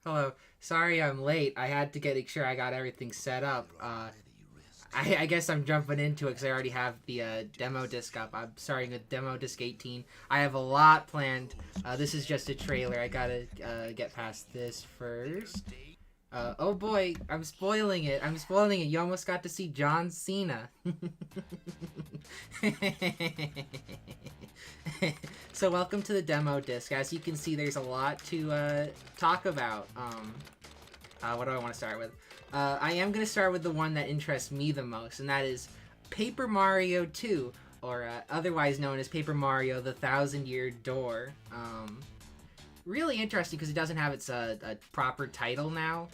Hello. Sorry I'm late. I had to make sure I got everything set up. I guess I'm jumping into it because I already have the demo disc up. I'm starting with demo disc 18. I have a lot planned. This is just a trailer. I gotta get past this first. Oh boy, I'm spoiling it. I'm spoiling it. You almost got to see John Cena. So welcome to the demo disc. As you can see, there's a lot to talk about. What do I want to start with? I am going to start with the one that interests me the most, and that is Paper Mario 2, or otherwise known as Paper Mario: The Thousand-Year Door. Really interesting because it doesn't have its a proper title now.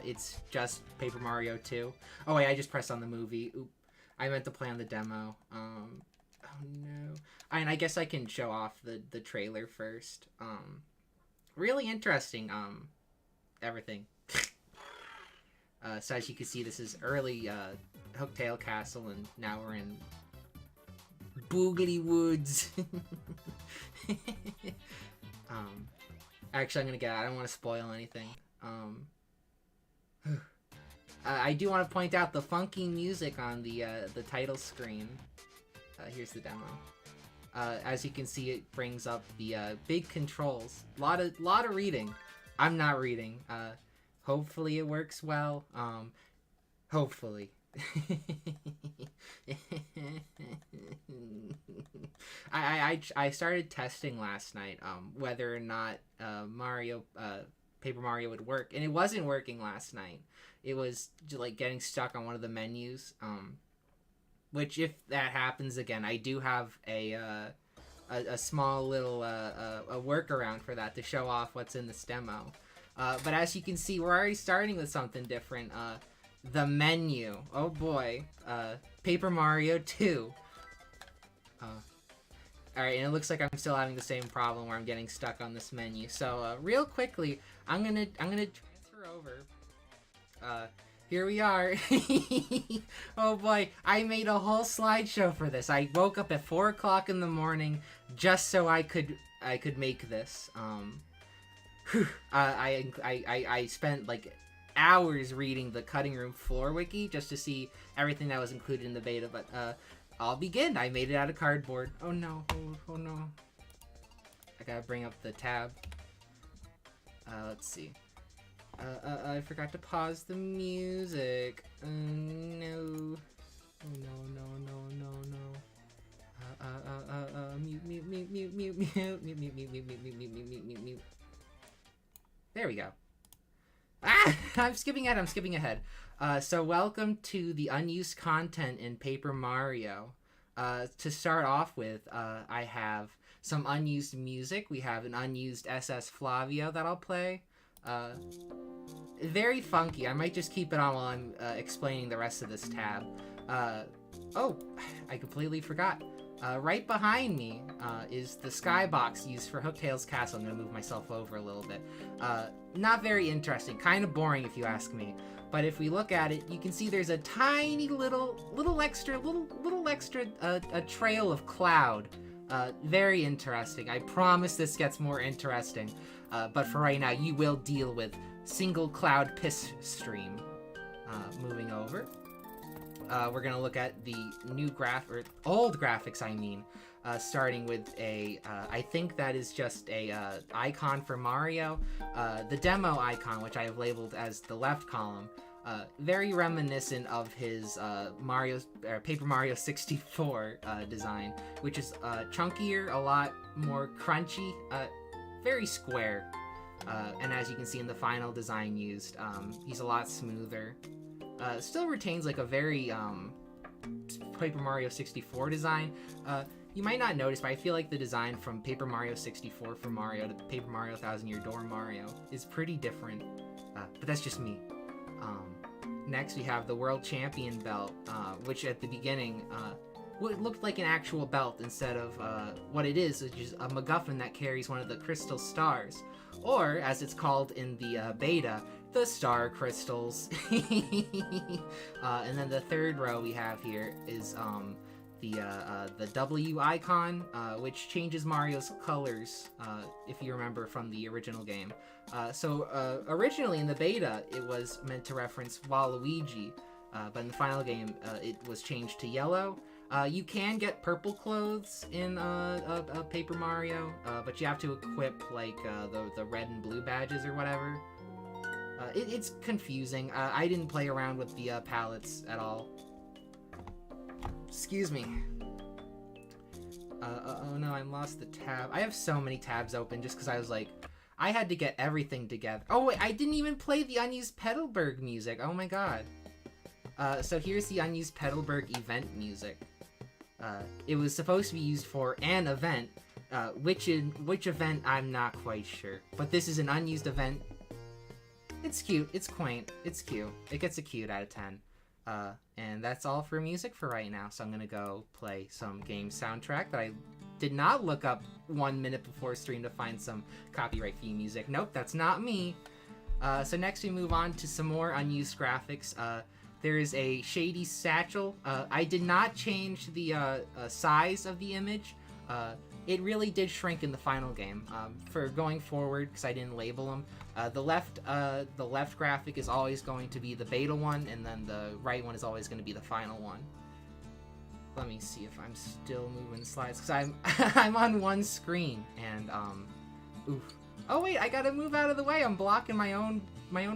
It's just Paper Mario 2. Oh wait, I just pressed on the movie. Oop. I meant to play on the demo. Oh no. And I guess I can show off the trailer first. really interesting, everything. So as you can see, this is early, Hooktail Castle, and now we're in Boogly Woods. Actually, I'm gonna get out. I don't want to spoil anything. I do want to point out the funky music on the title screen. Here's the demo. As you can see, it brings up the big controls. Lot of reading. I'm not reading. Hopefully it works well. Hopefully. I started testing last night whether or not Paper Mario would work, and it wasn't working last night. It was just, like, getting stuck on one of the menus, which, if that happens again, I do have a small little a workaround for that to show off what's in this demo. But as you can see, we're already starting with something different. The menu. Oh boy. Paper Mario 2. Alright, and it looks like I'm still having the same problem where I'm getting stuck on this menu. So, real quickly, I'm gonna transfer over. Here we are. Oh boy, I made a whole slideshow for this. I woke up at 4 o'clock in the morning just so I could make this. I spent like hours reading the cutting room floor wiki just to see everything that was included in the beta, but I'll begin. I made it out of cardboard. Oh no, oh no. I gotta bring up the tab. Let's see. I forgot to pause the music. No. Oh no. Mute. There we go. Ah! I'm skipping ahead. So welcome to the unused content in Paper Mario. To start off with, I have some unused music. We have an unused SS Flavio that I'll play. Very funky. I might just keep it on while I'm explaining the rest of this tab. Oh, I completely forgot. Right behind me is the skybox used for Hooktail's Castle. I'm going to move myself over a little bit. Not very interesting. Kind of boring if you ask me. But if we look at it, you can see there's a tiny little extra trail of cloud. Very interesting. I promise this gets more interesting. But for right now, you will deal with single cloud piss stream. Moving over. We're gonna look at the new old graphics, I mean. Starting with I think that is just a icon for Mario. The demo icon, which I have labeled as the left column, very reminiscent of his Paper Mario 64 design, which is chunkier, a lot more crunchy, very square. And as you can see in the final design used, he's a lot smoother. Still retains like a very Paper Mario 64 design. You might not notice, but I feel like the design from Paper Mario 64 for Mario to Paper Mario 1000 Year Door Mario is pretty different. But that's just me. Next we have the World Champion belt, which at the beginning looked like an actual belt instead of what it is, which is a MacGuffin that carries one of the crystal stars. Or, as it's called in the beta, the star crystals. And then the third row we have here is the W icon, which changes Mario's colors, if you remember from the original game. So originally in the beta, it was meant to reference Waluigi, but in the final game, it was changed to yellow. You can get purple clothes in Paper Mario, but you have to equip like the red and blue badges or whatever. It's confusing. I didn't play around with the palettes at all. Excuse me. Oh no, I lost the tab. I have so many tabs open just because I was like, I had to get everything together. Oh wait, I didn't even play the unused Petalburg music. Oh my god. So here's the unused Petalburg event music. It was supposed to be used for an event. Which event, I'm not quite sure. But this is an unused event. It's cute. It's quaint. It's cute. It gets a cute out of 10. And that's all for music for right now. So I'm gonna go play some game soundtrack that I did not look up 1 minute before stream to find some copyright-free music. Nope, that's not me. So next we move on to some more unused graphics. There is a shady satchel. I did not change the size of the image. It really did shrink in the final game. For going forward, because I didn't label them, the left graphic is always going to be the beta one, and then the right one is always going to be the final one. Let me see if I'm still moving slides, because I'm I'm on one screen, and oof. Oh wait, I gotta move out of the way. I'm blocking my own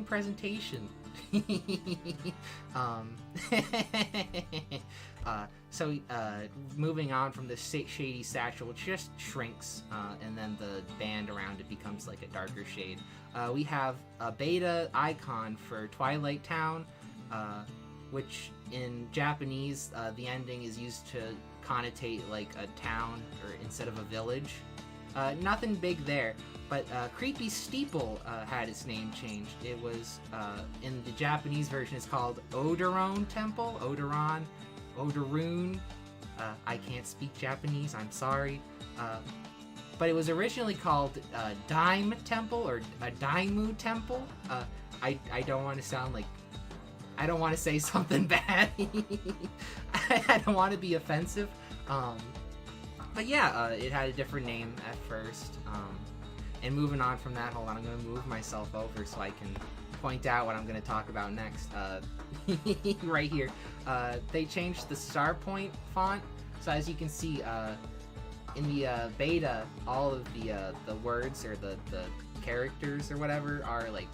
presentation. So moving on from the shady satchel, which just shrinks, and then the band around it becomes like a darker shade. We have a beta icon for Twilight Town, which in Japanese, the ending is used to connotate like a town or instead of a village. Nothing big there. But Creepy Steeple had its name changed. It was, in the Japanese version, it's called Odoron Temple. Odoron. I can't speak Japanese, I'm sorry. But it was originally called Dime Temple, or a Daimu Temple. I don't want to sound like... I don't want to say something bad. I don't want to be offensive. But yeah, it had a different name at first. And moving on from that, hold on, I'm going to move myself over so I can point out what I'm going to talk about next. Right here. They changed the star point font. So as you can see, in the beta, all of the words or the characters or whatever are like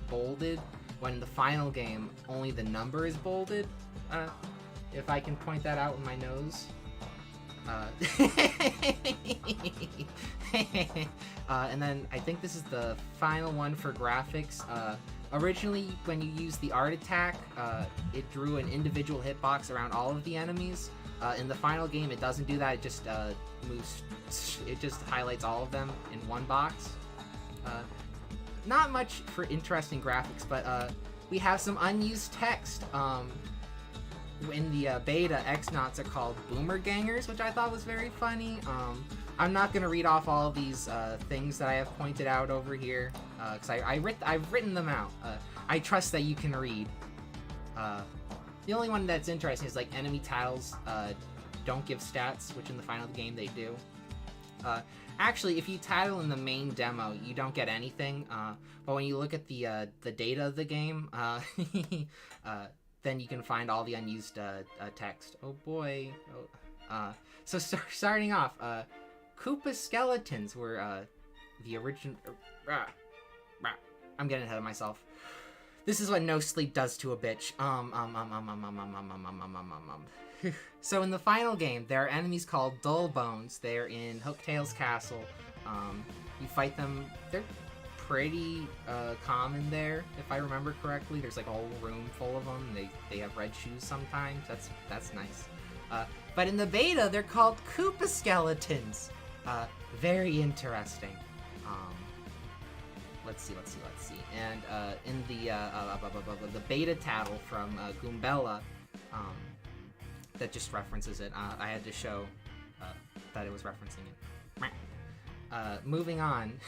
bolded, when in the final game, only the number is bolded. If I can point that out with my nose. And then I think this is the final one for graphics. Originally, when you used the art attack, it drew an individual hitbox around all of the enemies. In the final game, it doesn't do that. It just moves. It just highlights all of them in one box. Not much for interesting graphics, but we have some unused text. In the beta, X-Nauts are called Boomer Gangers, which I thought was very funny. I'm not going to read off all of these things that I have pointed out over here, because I've written them out. I trust that you can read. The only one that's interesting is, like, enemy titles don't give stats, which in the final game they do. Actually, if you title in the main demo, you don't get anything, but when you look at the data of the game, then you can find all the unused text. Oh boy. So starting off, Koopa skeletons were the original... I'm getting ahead of myself. This is what no sleep does to a bitch. So in the final game, there are enemies called Dull Bones. They're in Hooktail's castle. You fight them. They're pretty common there, if I remember correctly. There's like a whole room full of them. They have red shoes sometimes. That's nice. But in the beta, they're called Koopa skeletons. Very interesting. Let's see. And in the beta tattle from Goombella, that just references it. I had to show that it was referencing it. Moving on,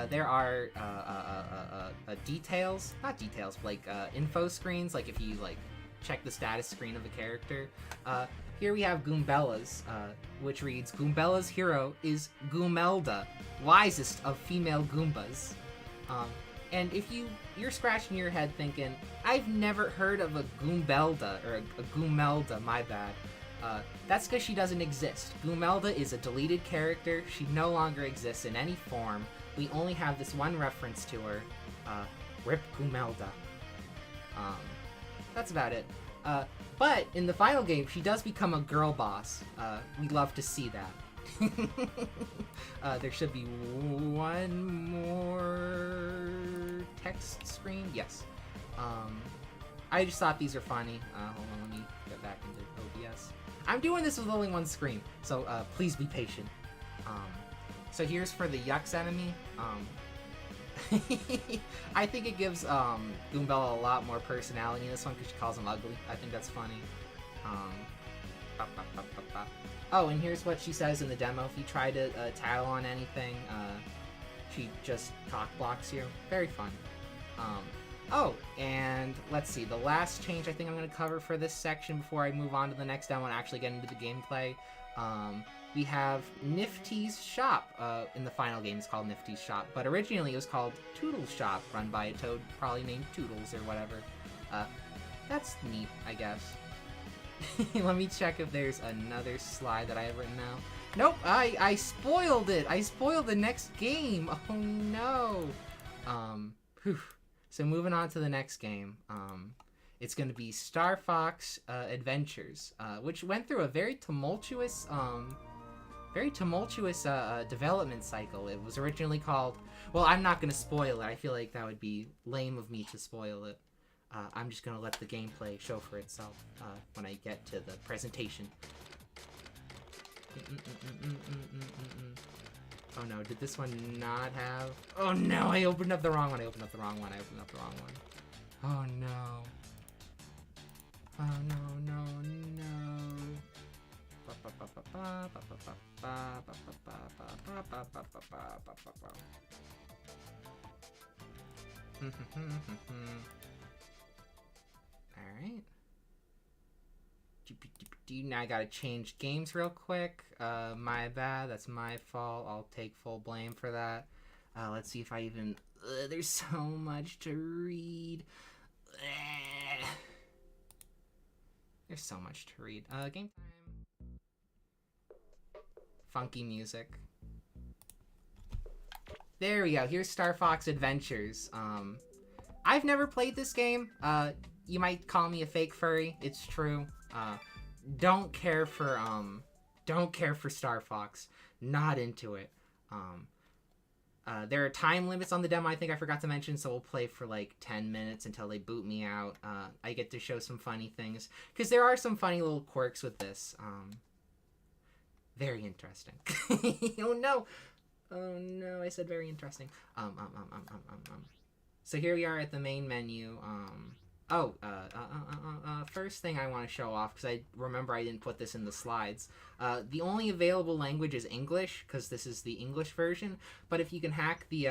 there are details, not details, but like info screens. Like if you like check the status screen of a character. Here we have Goombella's, which reads, Goombella's hero is Goomelda, wisest of female Goombas. And if you're scratching your head thinking, I've never heard of a Goombelda, or a Goomelda, my bad. That's because she doesn't exist. Goomelda is a deleted character. She no longer exists in any form. We only have this one reference to her. Rip Goomelda. That's about it. But in the final game, she does become a girl boss. We love to see that. There should be one more text screen. Yes. I just thought these are funny. Hold on, let me get back into OBS. I'm doing this with only one screen, so please be patient. So here's for the Yux enemy. I think it gives Goombella a lot more personality in this one because she calls him ugly. I think that's funny. Ba, ba, ba, ba, ba. Oh, and here's what she says in the demo. If you try to tattle on anything, she just cock blocks you. Very fun. Oh, and let's see. The last change I think I'm going to cover for this section before I move on to the next demo and actually get into the gameplay. We have Nifty's Shop. In the final game, it's called Nifty's Shop, but originally it was called Toodle's Shop, run by a toad, probably named Toodles or whatever. That's neat, I guess. Let me check if there's another slide that I have written down. Nope, I spoiled it. I spoiled the next game. Oh no. Whew. So moving on to the next game. It's going to be Star Fox Adventures, which went through a very tumultuous development cycle. It was originally called... Well, I'm not going to spoil it. I feel like that would be lame of me to spoil it. I'm just going to let the gameplay show for itself when I get to the presentation. Oh no, did this one not have... Oh no, I opened up the wrong one. Oh no. Oh no. Alright. Now I gotta change games real quick. My bad, that's my fault. I'll take full blame for that. Let's see if I even... there's so much to read. There's so much to read. Game time. Funky music. There we go. Here's Star Fox Adventures. I've never played this game. You might call me a fake furry. It's true. Don't care for Star Fox. Not into it. There are time limits on the demo, I think I forgot to mention, so we'll play for like 10 minutes until they boot me out. I get to show some funny things, because there are some funny little quirks with this. Very interesting. Oh no, I said very interesting. So here we are at the main menu. First thing I want to show off, because I remember I didn't put this in the slides. The only available language is English, because this is the English version. But if you can hack the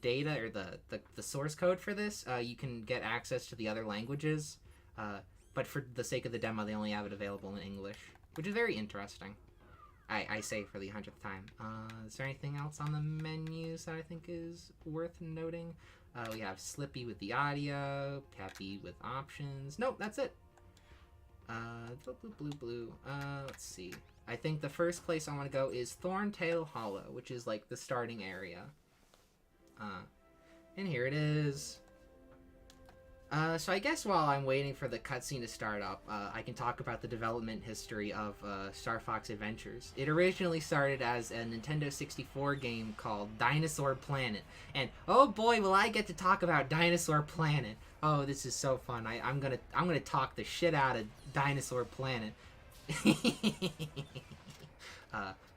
data or the source code for this, you can get access to the other languages. But for the sake of the demo, they only have it available in English, which is very interesting. I say for the 100th time. Is there anything else on the menus that I think is worth noting? We have Slippy with the audio, Tappy with options. Nope, that's it. Blue. Let's see. I think the first place I want to go is Thorntail Hollow, which is like the starting area. And here it is. So I guess while I'm waiting for the cutscene to start up, I can talk about the development history of Star Fox Adventures. It originally started as a Nintendo 64 game called Dinosaur Planet, and oh boy, will I get to talk about Dinosaur Planet! Oh, this is so fun! I'm gonna talk the shit out of Dinosaur Planet.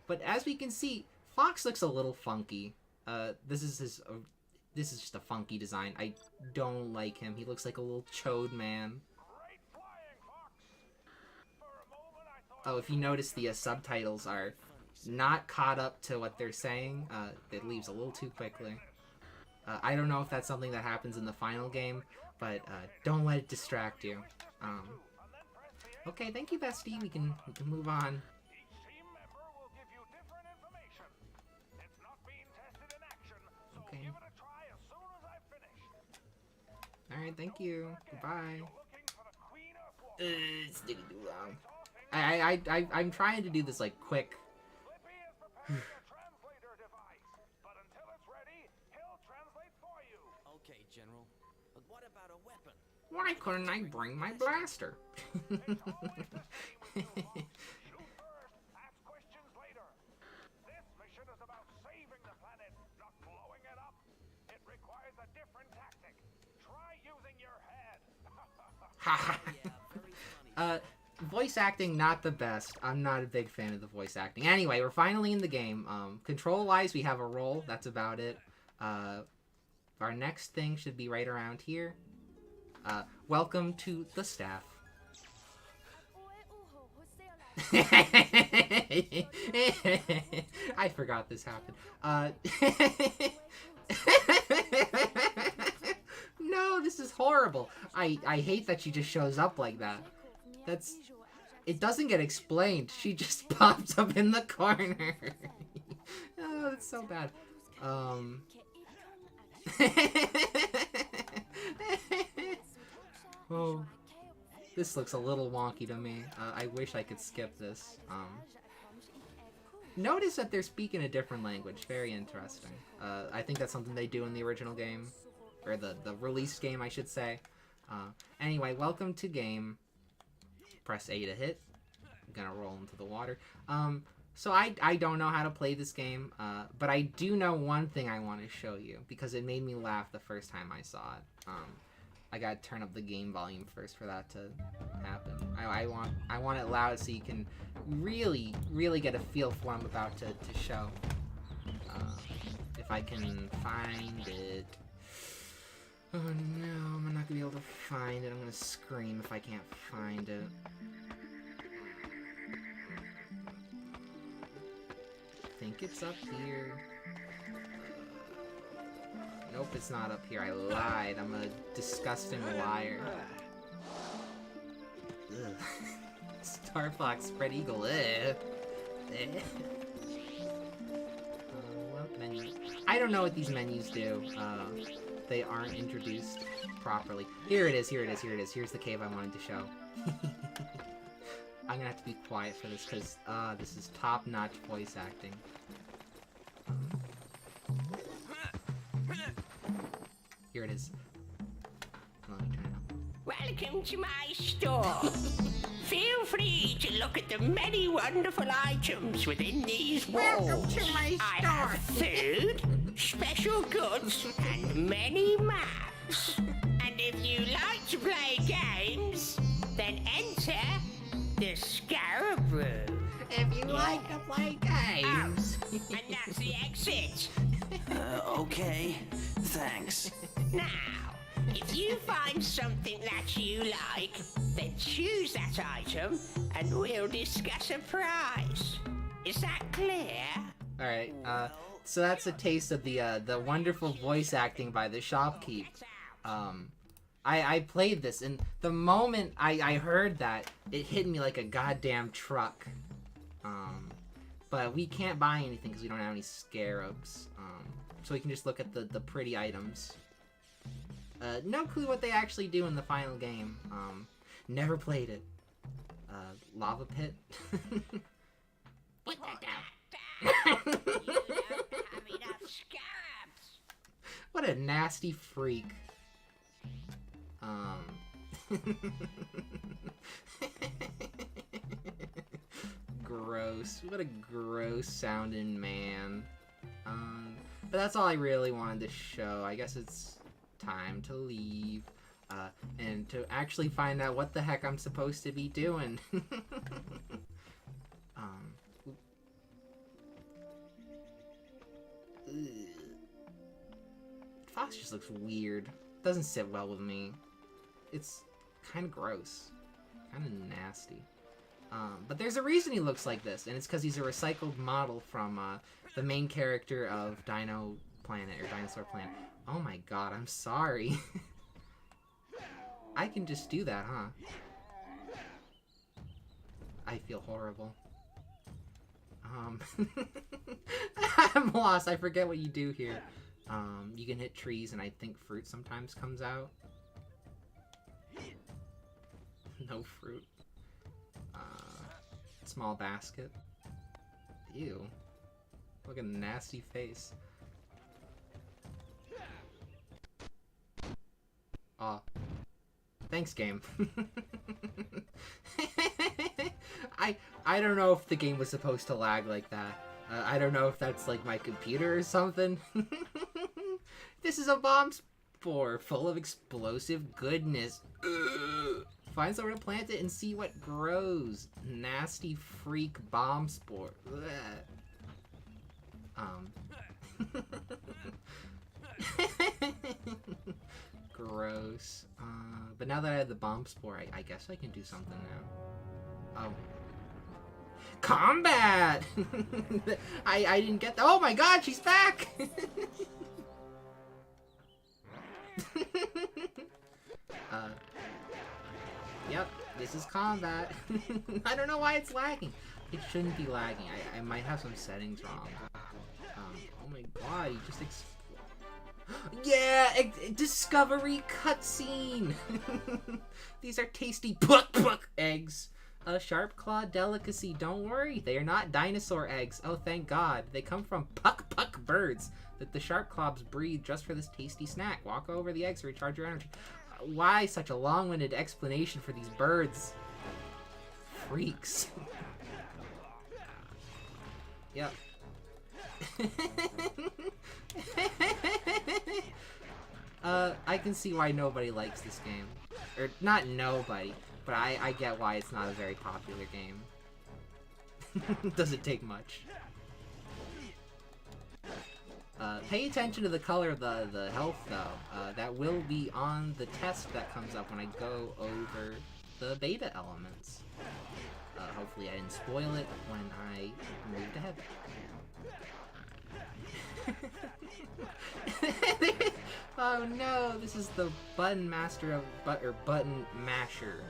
But as we can see, Fox looks a little funky. This is just a funky design. I don't like him. He looks like a little chode man. Oh, if you notice, the subtitles are not caught up to what they're saying. It leaves a little too quickly. I don't know if that's something that happens in the final game, but don't let it distract you. Okay, thank you, bestie. We can move on. Okay. Alright, thank you. Goodbye. It's taking too long. I'm trying to do this, like, quick. Okay, General. But what about a weapon? Why couldn't I bring my blaster? Voice acting, not the best. I'm not a big fan of the voice acting. Anyway, we're finally in the game. Control-wise, we have a roll. That's about it. Our next thing should be right around here. Welcome to the staff. I forgot this happened. No, this is horrible. I hate that she just shows up like that. It doesn't get explained. She just pops up in the corner. Oh, that's so bad. Oh, this looks a little wonky to me. I wish I could skip this. Notice that they're speaking a different language. Very interesting. I think that's something they do in the original game. Or the released game, I should say. Anyway, welcome to game. Press A to hit. I'm gonna roll into the water. So I don't know how to play this game, but I do know one thing I want to show you, because it made me laugh the first time I saw it. I gotta turn up the game volume first for that to happen. I want it loud so you can really get a feel for what I'm about to show. If I can find it. Oh no, I'm not gonna be able to find it. I'm gonna scream if I can't find it. I think it's up here. Nope, it's not up here. I lied. I'm a disgusting liar. Ugh. Star Fox, Spread Eagle. What menu? I don't know what these menus do. They aren't introduced properly. Here it is, here it is, here it is. Here's the cave I wanted to show. I'm gonna have to be quiet for this, because this is top-notch voice acting. Here it is. Let me try it out. Welcome to my store. Feel free to look at the many wonderful items within these walls. Welcome to my store. I have food, special goods, and many maps. And if you like to play games, then enter the Scarab Room. If you like to play games. And that's the exit. Okay. Thanks. Now, if you find something that you like, then choose that item and we'll discuss a price. Is that clear? Alright, so that's a taste of the wonderful voice acting by the shopkeep. I played this, and the moment I heard that, it hit me like a goddamn truck. But we can't buy anything because we don't have any scarabs. So we can just look at the pretty items. No clue what they actually do in the final game. Never played it. Lava pit. Put that down. You don't have enough scarabs. What a nasty freak. Gross. What a gross sounding man. But that's all I really wanted to show. I guess it's time to leave. And to actually find out what the heck I'm supposed to be doing. Fox just looks weird. Doesn't sit well with me. It's kind of gross. Kind of nasty. But there's a reason he looks like this, and it's because he's a recycled model from the main character of Dino Planet, or Dinosaur Planet. Oh my god, I'm sorry. I can just do that, huh? I feel horrible. I'm lost. I forget what you do here. You can hit trees, and I think fruit sometimes comes out. No fruit. Small basket. Ew. Look at a nasty face. Aw. Thanks, game. I don't know if the game was supposed to lag like that. I don't know if that's like my computer or something. This is a bomb spore full of explosive goodness. Ugh. Find somewhere to plant it and see what grows. Nasty freak bomb spore. gross. But now that I have the bomb spore, I guess I can do something now. Oh. Combat! I didn't get that. Oh my god, she's back! Yep, this is combat. I don't know why it's lagging. It shouldn't be lagging. I might have some settings wrong. Oh my god, he just yeah, discovery cutscene. These are tasty puck eggs. A sharp claw delicacy. Don't worry, they are not dinosaur eggs. Oh, thank God. They come from puck birds that the sharp claws breed just for this tasty snack. Walk over the eggs to recharge your energy. Why such a long-winded explanation for these birds? Freaks. Yep. I can see why nobody likes this game. Or, not nobody, but I get why it's not a very popular game. Doesn't take much. Pay attention to the color of the health, though. That will be on the test that comes up when I go over the beta elements. Hopefully I didn't spoil it when I moved ahead. Oh no, this is the button master of button masher.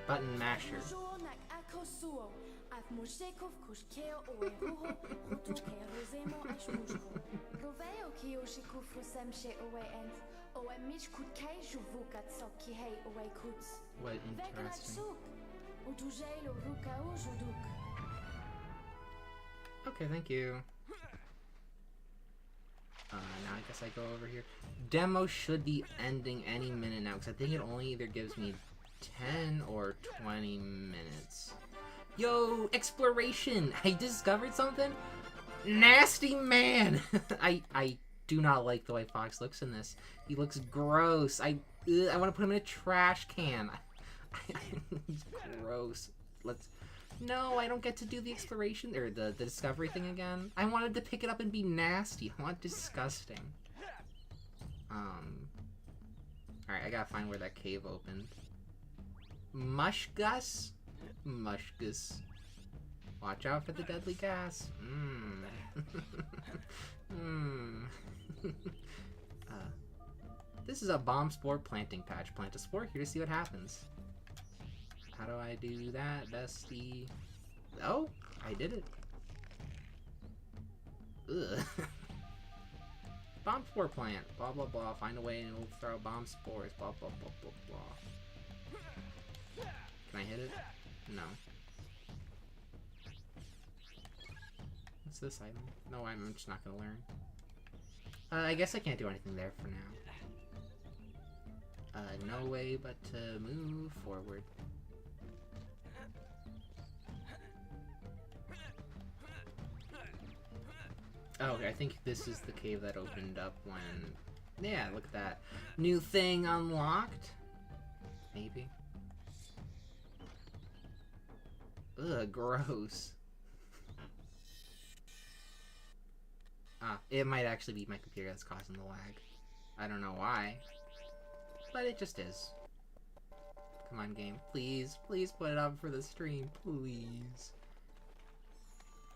Button masher. What interesting. Okay, thank you. Now I guess I go over here. Demo should be ending any minute now, because I think it only either gives me 10 or 20 minutes. Yo, exploration! I discovered something? Nasty man! I do not like the way Fox looks in this. He looks gross. I want to put him in a trash can. He's gross. No, I don't get to do the exploration or the discovery thing again. I wanted to pick it up and be nasty. I want disgusting. Alright, I gotta find where that cave opened. Mushgus? Mushgus. Watch out for the deadly gas. This is a bomb spore planting patch. Plant a spore here to see what happens. How do I do that, bestie? Oh, I did it. Ugh. Bomb spore plant. Blah, blah, blah. Find a way and it'll throw bomb spores. Blah, blah, blah, blah, blah. Can I hit it? No. What's this item? No, I'm just not gonna learn. I guess I can't do anything there for now. No way but to move forward. Oh, I think this is the cave that opened up when... Yeah, look at that. New thing unlocked? Maybe. Ugh, gross. It might actually be my computer that's causing the lag. I don't know why. But it just is. Come on, game. Please, please put it up for the stream. Please.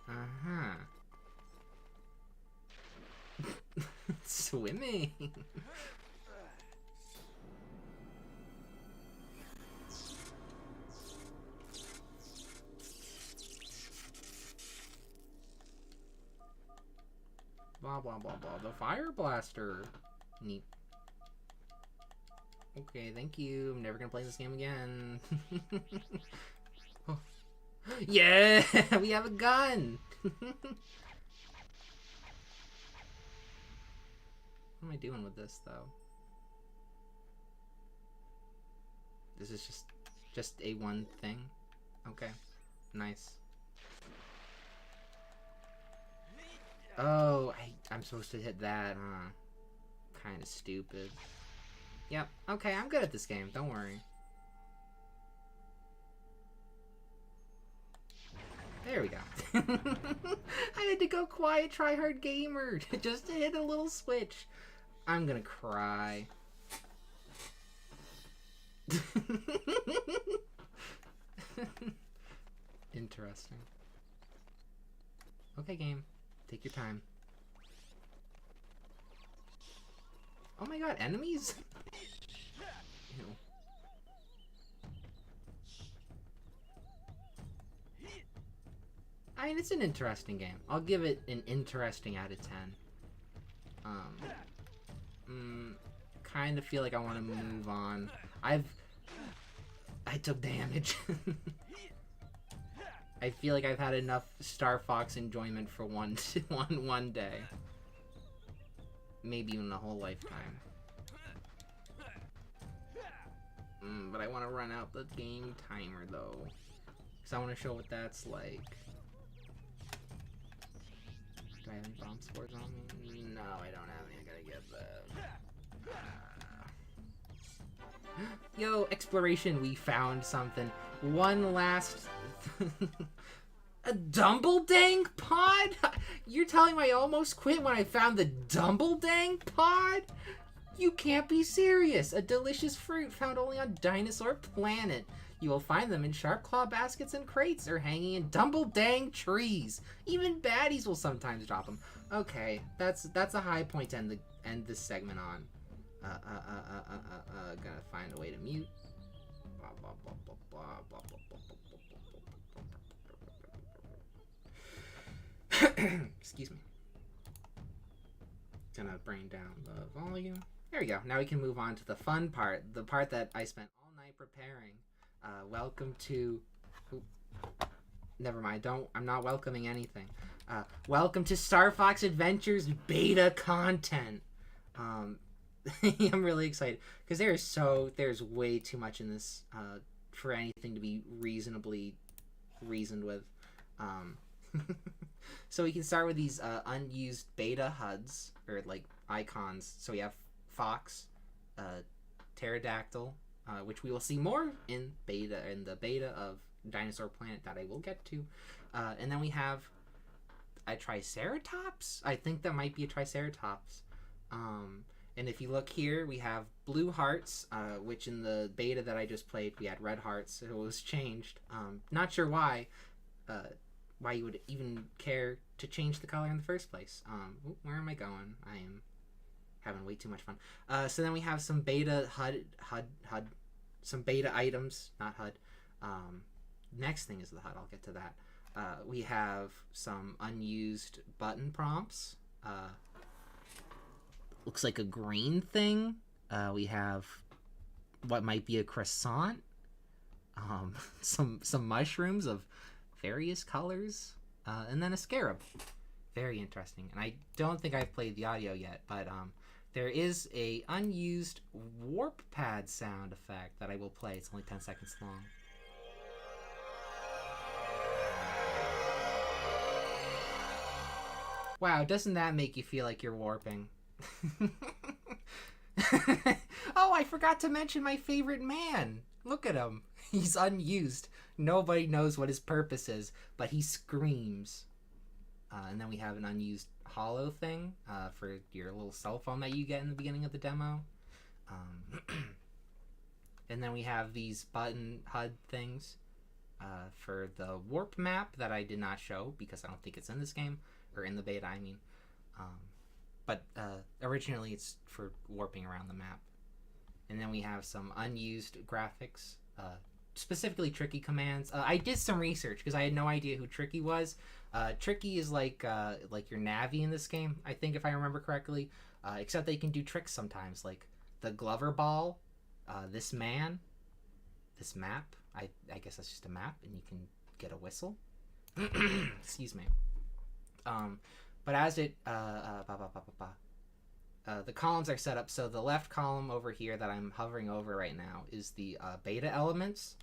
Uh-huh. Swimming. Blah blah blah blah. The fire blaster. Neat. Okay, thank you. I'm never gonna play this game again. Oh. Yeah, we have a gun. What am I doing with this, though? This is just a one thing? Okay. Nice. Oh, I'm supposed to hit that, huh? Kinda stupid. Yep, okay, I'm good at this game, don't worry. There we go. I had to go quiet, try hard gamer, just to hit a little switch. I'm gonna cry. Interesting. Okay, game. Take your time. Oh my god, enemies? Ew. I mean, it's an interesting game. I'll give it an interesting out of 10. Kind of feel like I want to move on. I took damage. I feel like I've had enough Star Fox enjoyment for one day. Maybe even a whole lifetime. But I want to run out the game timer though, because I want to show what that's like. Do I have any bomb spores on me? No, I don't have any. I gotta get that. Yo, exploration, we found something. One last... A Dumbledang pod? You're telling me I almost quit when I found the Dumbledang pod? You can't be serious. A delicious fruit found only on Dinosaur Planet. You will find them in sharp claw baskets and crates or hanging in Dumbledang trees. Even baddies will sometimes drop them. Okay, that's a high point to end this segment on. Gonna find a way to mute. Blah, blah, blah, blah, blah, blah, blah, blah, blah, blah. Excuse me. Gonna bring down the volume. There we go. Now we can move on to the fun part. The part that I spent all night preparing. Welcome to... Oop. Never mind. I'm not welcoming anything. Welcome to Star Fox Adventures beta content. I'm really excited because there's way too much in this for anything to be reasonably reasoned with. So we can start with these unused beta HUDs or like icons. So we have Fox, Pterodactyl, which we will see more in the beta of Dinosaur Planet that I will get to, and then we have a Triceratops. I think that might be a Triceratops. And if you look here, we have blue hearts, which in the beta that I just played, we had red hearts. So it was changed. Not sure why you would even care to change the color in the first place. Where am I going? I am having way too much fun. So then we have some beta HUD, some beta items, not HUD. Next thing is the HUD. I'll get to that. We have some unused button prompts. Looks like a green thing. We have what might be a croissant. Some mushrooms of various colors, and then a scarab. Very interesting. And I don't think I've played the audio yet, but there is a unused warp pad sound effect that I will play. It's only 10 seconds long. Wow, doesn't that make you feel like you're warping? Oh, I forgot to mention my favorite man. Look at him. He's unused. Nobody knows what his purpose is, but he screams. And then we have an unused hollow thing for your little cell phone that you get in the beginning of the demo. And then we have these button HUD things for the warp map that I did not show because I don't think it's in this game, or in the beta, I mean. But originally it's for warping around the map. And then we have some unused graphics, specifically Tricky commands. I did some research because I had no idea who Tricky was. Tricky is like your Navi in this game, I think, if I remember correctly. Except they can do tricks sometimes, like the Glover Ball, this man, this map. I guess that's just a map, and you can get a whistle. Excuse me. But as it the columns are set up, so the left column over here that I'm hovering over right now is the beta elements.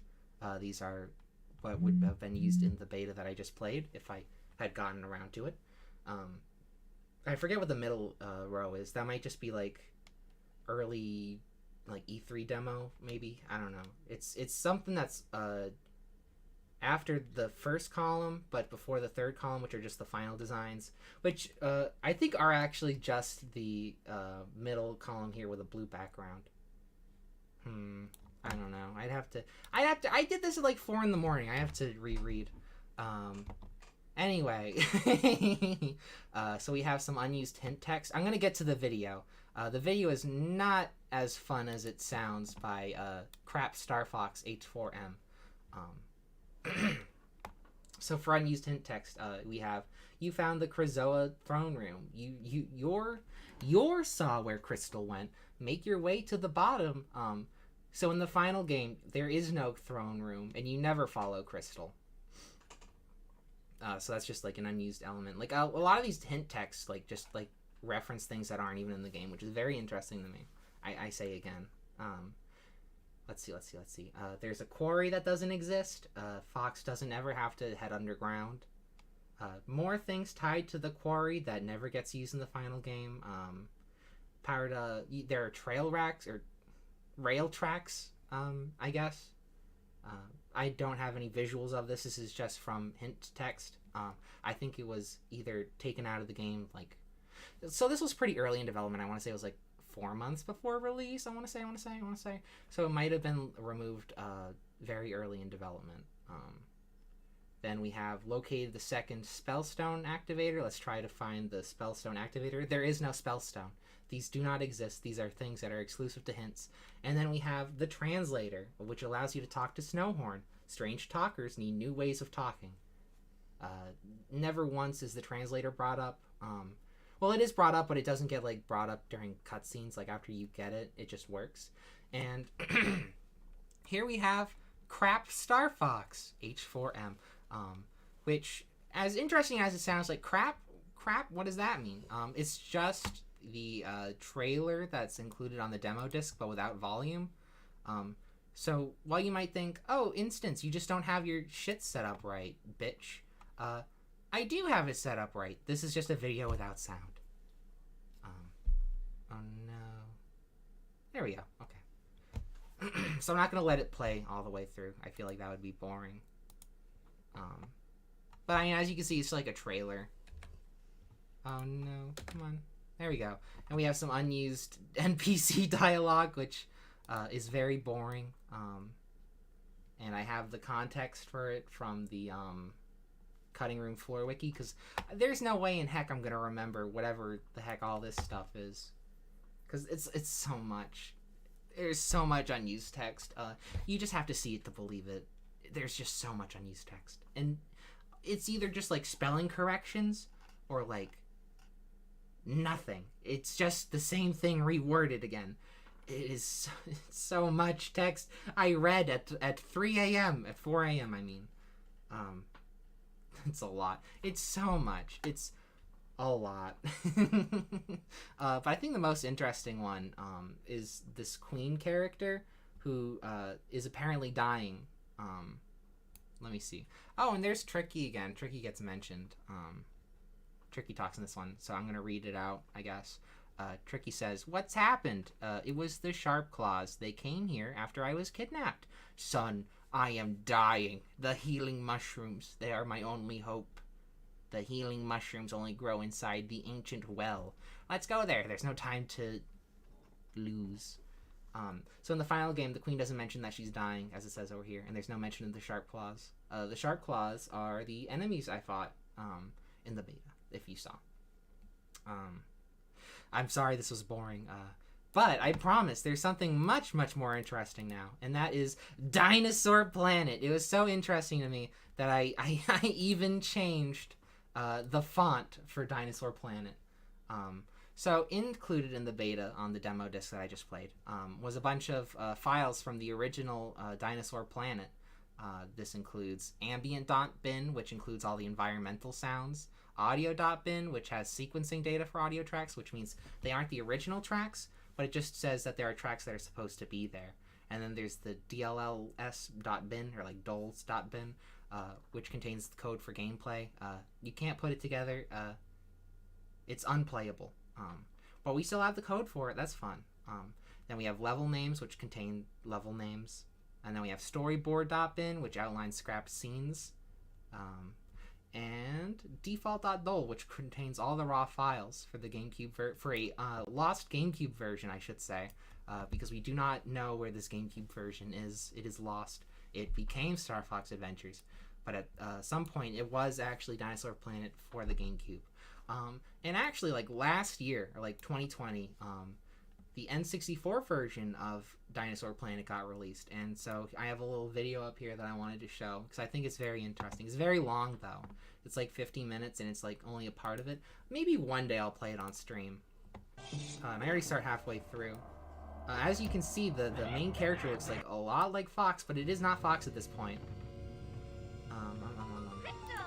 These are what would have been used in the beta that I just played if I had gotten around to it. I forget what the middle row is. That might just be like early like E3 demo, maybe. I don't know. It's something that's after the first column, but before the third column, which are just the final designs, which I think are actually just the middle column here with a blue background. I don't know. I did this at like 4 in the morning. I have to reread. Anyway, so we have some unused hint text. I'm gonna get to the video. The video is not as fun as it sounds by Crap Star Fox H4M. So for unused hint text, we have, you found the Krazoa throne room. Your saw where Crystal went. Make your way to the bottom. So in the final game, there is no throne room, and you never follow Crystal. So that's just like an unused element. Like a lot of these hint texts, like just like reference things that aren't even in the game, which is very interesting to me. I say again. Let's see. There's a quarry that doesn't exist. Fox doesn't ever have to head underground. More things tied to the quarry that never gets used in the final game. There are trail racks or rail tracks, I guess. I don't have any visuals of this. This is just from hint text. I think it was either taken out of the game, like... So this was pretty early in development. I want to say it was like 4 months before release, I want to say. So it might have been removed very early in development. Then we have located the second spellstone activator. Let's try to find the spellstone activator. There is no spellstone. These do not exist. These are things that are exclusive to hints. And then we have the translator, which allows you to talk to Snowhorn. Strange talkers need new ways of talking. Never once is the translator brought up. Well, it is brought up, but it doesn't get like brought up during cutscenes. Like after you get it, it just works. And here we have Crap Star Fox H4M, which, as interesting as it sounds, like crap. What does that mean? It's just the trailer that's included on the demo disc, but without volume. So while you might think, oh, instance, you just don't have your shit set up right, bitch. I do have it set up right. This is just a video without sound. Oh no. There we go. Okay. So I'm not gonna let it play all the way through. I feel like that would be boring. But I mean, as you can see, it's like a trailer. Oh no, come on. There we go. And we have some unused NPC dialogue, which is very boring. And I have the context for it from the cutting room floor wiki, because there's no way in heck I'm gonna remember whatever the heck all this stuff is, because it's so much. There's so much unused text. You just have to see it to believe it. There's just so much unused text, and it's either just like spelling corrections or like nothing. It's just the same thing reworded again. It's so much text. I read at 3 a.m. at 4 a.m. I mean, it's a lot. It's so much. It's a lot. But I think the most interesting one is this queen character who is apparently dying. Let me see. Oh, and there's Tricky again. Tricky gets mentioned. Tricky talks in this one, so I'm gonna read it out, I guess. Tricky says, "What's happened? It was the Sharp Claws. They came here after I was kidnapped. Son, I am dying. The healing mushrooms, they are my only hope. The healing mushrooms only grow inside the ancient well. Let's go there. There's no time to lose." So in the final game, the queen doesn't mention that she's dying, as it says over here, and there's no mention of the Sharp Claws. The Sharp Claws are the enemies I fought in the beta, if you saw. I'm sorry this was boring, but I promise there's something much, much more interesting now, and that is Dinosaur Planet. It was so interesting to me that I even changed the font for Dinosaur Planet. So included in the beta on the demo disc that I just played was a bunch of files from the original Dinosaur Planet. This includes ambient.bin, which includes all the environmental sounds, audio.bin, which has sequencing data for audio tracks, which means they aren't the original tracks, but it just says that there are tracks that are supposed to be there. And then there's the dlls.bin, or like dols.bin, which contains the code for gameplay. You can't put it together. It's unplayable. But we still have the code for it. That's fun. Then we have level names, which contain level names. And then we have storyboard.bin, which outlines scrapped scenes. And default.dol, which contains all the raw files for the GameCube for a lost GameCube version, I should say, because we do not know where this GameCube version is. It is lost. It became Star Fox Adventures, but at some point it was actually Dinosaur Planet for the GameCube. And actually, like last year, or like 2020, the N64 version of Dinosaur Planet got released, and so I have a little video up here that I wanted to show because I think it's very interesting. It's very long though. It's like 50 minutes and it's like only a part of it. Maybe one day I'll play it on stream. And I already start halfway through. As you can see, the main character looks like a lot like Fox, but it is not Fox at this point.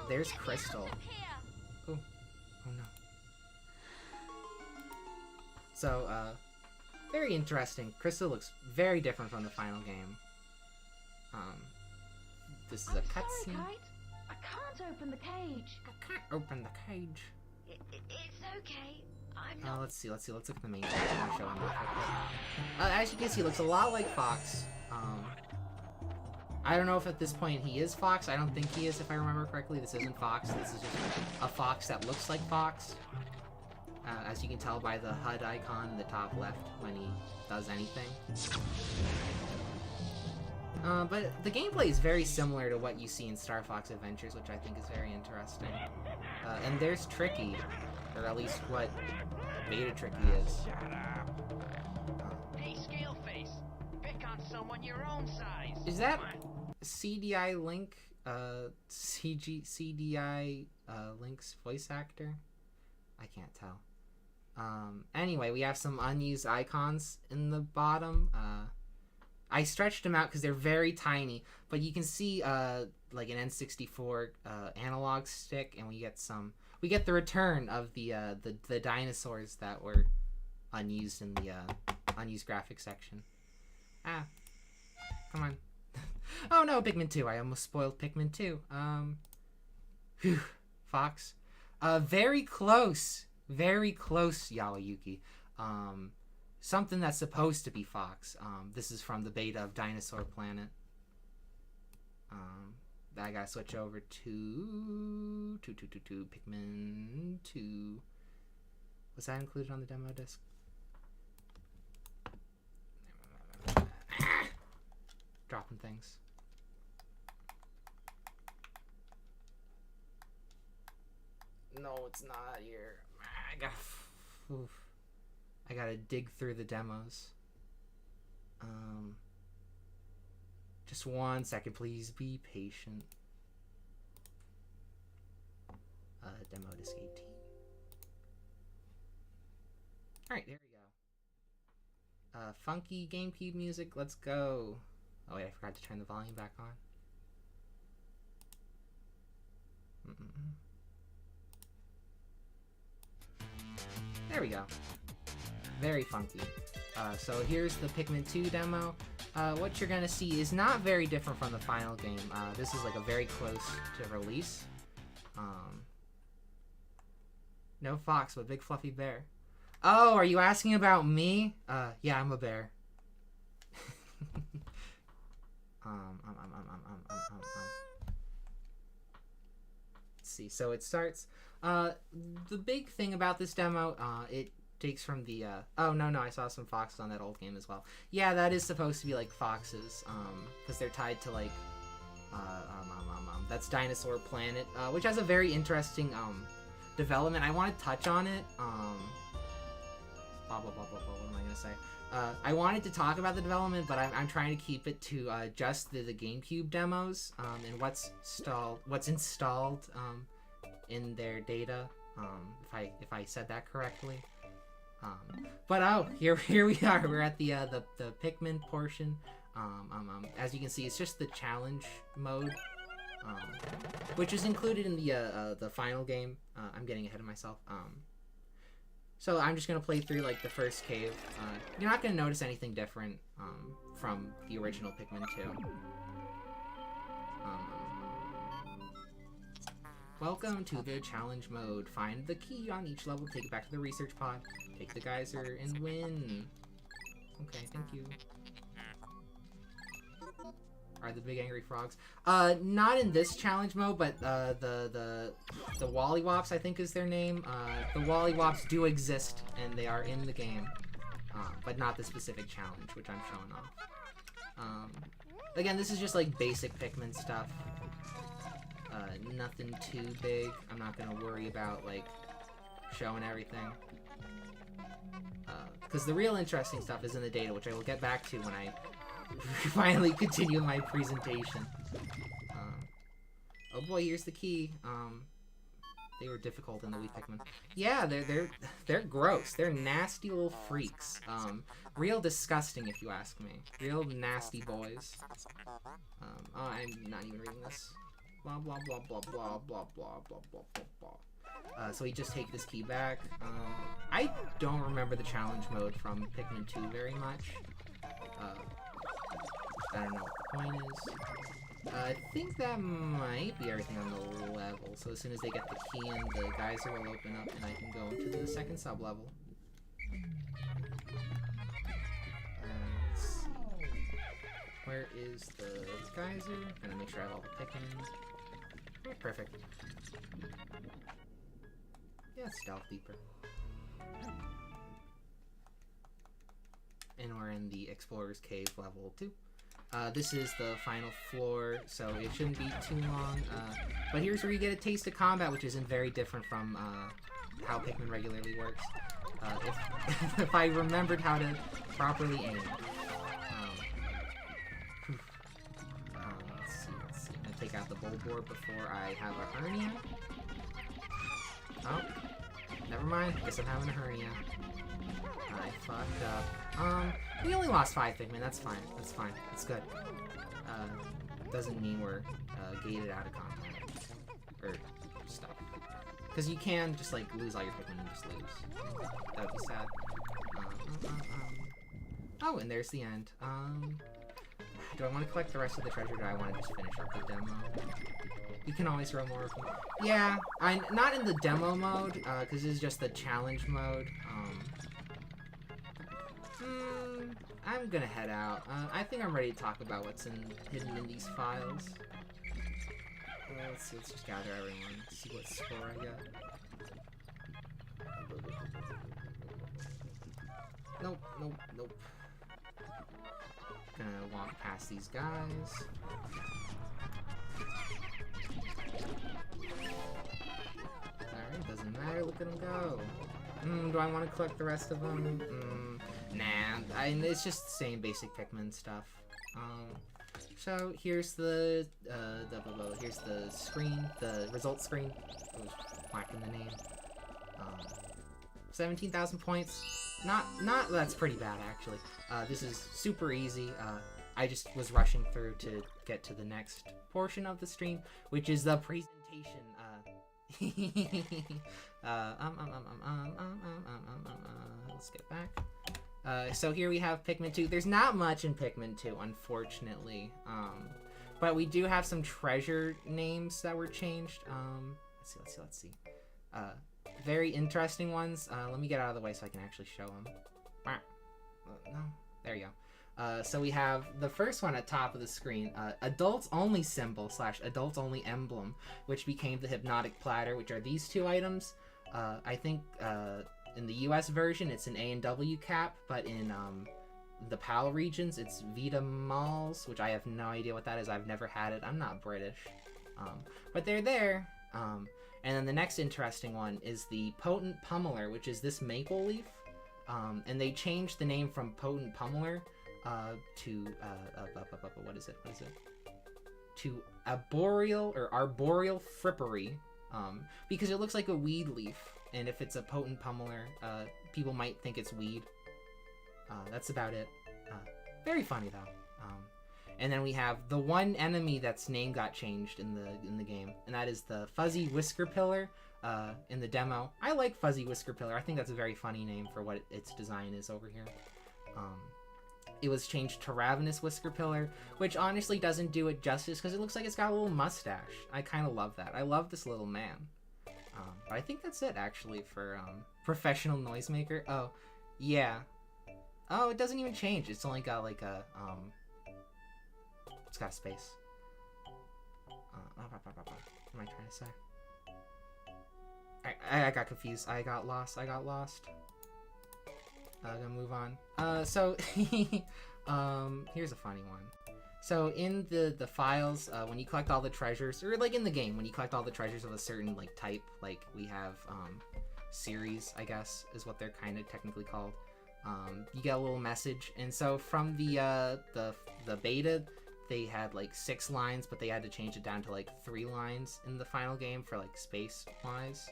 There's Crystal. Oh no. So, very interesting. Crystal looks very different from the final game. This is a cutscene. I can't open the cage. I can't open the cage. It's okay. I'm not. Let's see. Let's look at the main character. I'm gonna show him off real quick. As you can see, he looks a lot like Fox. I don't know if at this point he is Fox. I don't think he is, if I remember correctly. This isn't Fox. This is just a Fox that looks like Fox. As you can tell by the HUD icon in the top left when he does anything. But the gameplay is very similar to what you see in Star Fox Adventures, which I think is very interesting. And there's Tricky, or at least what Beta Tricky is. Hey, Scaleface, pick on someone your own size. Is that CDI Link, CDI Link's voice actor? I can't tell. Anyway, we have some unused icons in the bottom. I stretched them out because they're very tiny, but you can see like an N64 analog stick, and we get the return of the dinosaurs that were unused in the unused graphics section. Ah, come on. Oh no, Pikmin 2. I almost spoiled Pikmin 2. Phew, Fox. Very close, Yaoyuki. Something that's supposed to be Fox. This is from the beta of Dinosaur Planet. I gotta switch over to Pikmin 2. Was that included on the demo disc? Dropping things. No, it's not here. I gotta dig through the demos. Just 1 second, please be patient. Demo disc 18. Alright, there we go. Funky GameCube music, let's go. Oh wait, I forgot to turn the volume back on. There we go. Very funky. So here's the Pikmin 2 demo. What you're gonna see is not very different from the final game. This is like a very close to release. No Fox, but big fluffy bear. Oh, are you asking about me? Yeah, I'm a bear. Let's see. So it starts. The big thing about this demo, it takes from the oh no, I saw some foxes on that old game as well. Yeah, that is supposed to be like foxes, because they're tied to like that's Dinosaur Planet, which has a very interesting development. I want to touch on it. What am I gonna say? I wanted to talk about the development, but I'm trying to keep it to just the GameCube demos and what's installed in their data. If I said that correctly. But oh, here we are. We're at the Pikmin portion. As you can see, it's just the challenge mode, which is included in the final game. I'm getting ahead of myself. So I'm just gonna play through like the first cave. You're not gonna notice anything different from the original Pikmin 2. Welcome to the challenge mode. Find the key on each level, take it back to the research pod, take the geyser, and win. Okay, thank you. Are the big angry frogs? Not in this challenge mode, but the Wollywops, I think is their name. The Wollywops do exist, and they are in the game. but not the specific challenge, which I'm showing off. Again, this is just like basic Pikmin stuff. Nothing too big. I'm not gonna worry about like showing everything. Because the real interesting stuff is in the data, which I will get back to when I finally continue my presentation. Oh boy, here's the key. They were difficult in the Wii Pikmin. Yeah, they're gross. They're nasty little freaks. Real disgusting, if you ask me. Real nasty boys. Oh, I'm not even reading this. Blah blah blah blah blah blah blah blah blah blah blah. So we just take this key back. I don't remember the challenge mode from Pikmin 2 very much. I don't know what the point is. I think that might be everything on the level. So as soon as they get the key in, the geyser will open up and I can go into the second sub-level. Let's see. Where is the geyser? I'm gonna make sure I have all the Pikmin. Perfect. Yeah, stealth deeper. And we're in the Explorer's Cave level 2. This is the final floor, so it shouldn't be too long. But here's where you get a taste of combat, which isn't very different from how Pikmin regularly works. If I remembered how to properly aim. Let's see. I'm gonna take out the bowl board before I have a hernia. Oh, never mind. Guess I'm having a hernia. I fucked up. We only lost 5 Pikmin. That's fine. That's fine. It's good. Doesn't mean we're gated out of combat or stuff. Because you can just like lose all your Pikmin and just lose. That would be sad. Oh, and there's the end. Do I want to collect the rest of the treasure? Or do I want to just finish up the demo? You can always throw more of them. Yeah, not in the demo mode, because this is just the challenge mode. I'm gonna head out. I think I'm ready to talk about what's hidden in these files. Let's see, let's just gather everyone, see what score I get. Nope. Gonna walk past these guys. Alright, doesn't matter, look at them go. Do I want to collect the rest of them? Nah, it's just the same basic Pikmin stuff. So here's the here's the screen, the results screen. I was whacking the name. 17,000 points. Not that's pretty bad actually. This is super easy. I just was rushing through to get to the next portion of the stream, which is the presentation. Let's get back. So here we have Pikmin 2. There's not much in Pikmin 2, unfortunately. But we do have some treasure names that were changed. Let's see. Very interesting ones. Let me get out of the way so I can actually show them. No, there you go. So we have the first one at top of the screen, adults only symbol / adults only emblem, which became the hypnotic platter, which are these 2 items. I think in the US version it's an A and W cap, but in the PAL regions it's Vita Malls, which I have no idea what that is. I've never had it. I'm not British. But they're there. And then the next interesting one is the Potent Pummeler, which is this maple leaf. And they changed the name from Potent Pummeler to what is it? To Arboreal Frippery, because it looks like a weed leaf, and if it's a Potent Pummeler, people might think it's weed. That's about it. Very funny though. And then we have the one enemy that's name got changed in the game, and that is the Fuzzy Whisker Pillar. In the demo, I like Fuzzy Whisker Pillar. I think that's a very funny name for what its design is over here. It was changed to Ravenous Whisker Pillar, which honestly doesn't do it justice because it looks like it's got a little mustache. I kind of love that. I love this little man. But I think that's it actually for Professional Noisemaker. Oh, yeah. Oh, it doesn't even change. It's only got like a it's got a space. What am I trying to say? I got confused. I got lost. Gonna move on. Here's a funny one. So in the files, when you collect all the treasures, or like in the game, when you collect all the treasures of a certain like type, like we have series, I guess, is what they're kind of technically called. You get a little message, and so from the beta, they had like 6 lines, but they had to change it down to like 3 lines in the final game for like space wise.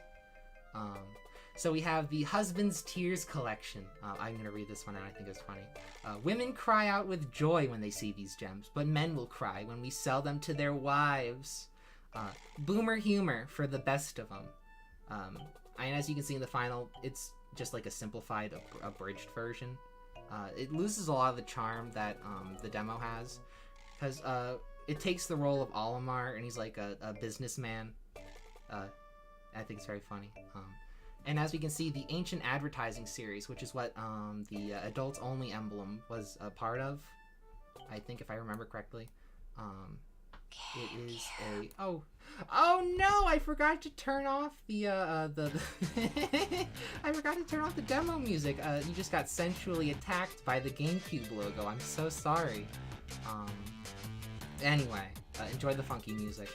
So we have the Husband's Tears collection. I'm gonna read this one and I think it's funny. Women cry out with joy when they see these gems, but men will cry when we sell them to their wives. Boomer humor for the best of them. And as you can see in the final, it's just like a simplified, abridged version. It loses a lot of the charm that the demo has, because it takes the role of Olimar, and he's like a businessman. I think it's very funny. And as we can see, the Ancient Advertising series, which is what the Adults Only emblem was a part of, I think, if I remember correctly. It is a... Oh no! I forgot to turn off the I forgot to turn off the demo music. You just got sensually attacked by the Gamecube logo. I'm so sorry. Anyway, enjoy the funky music.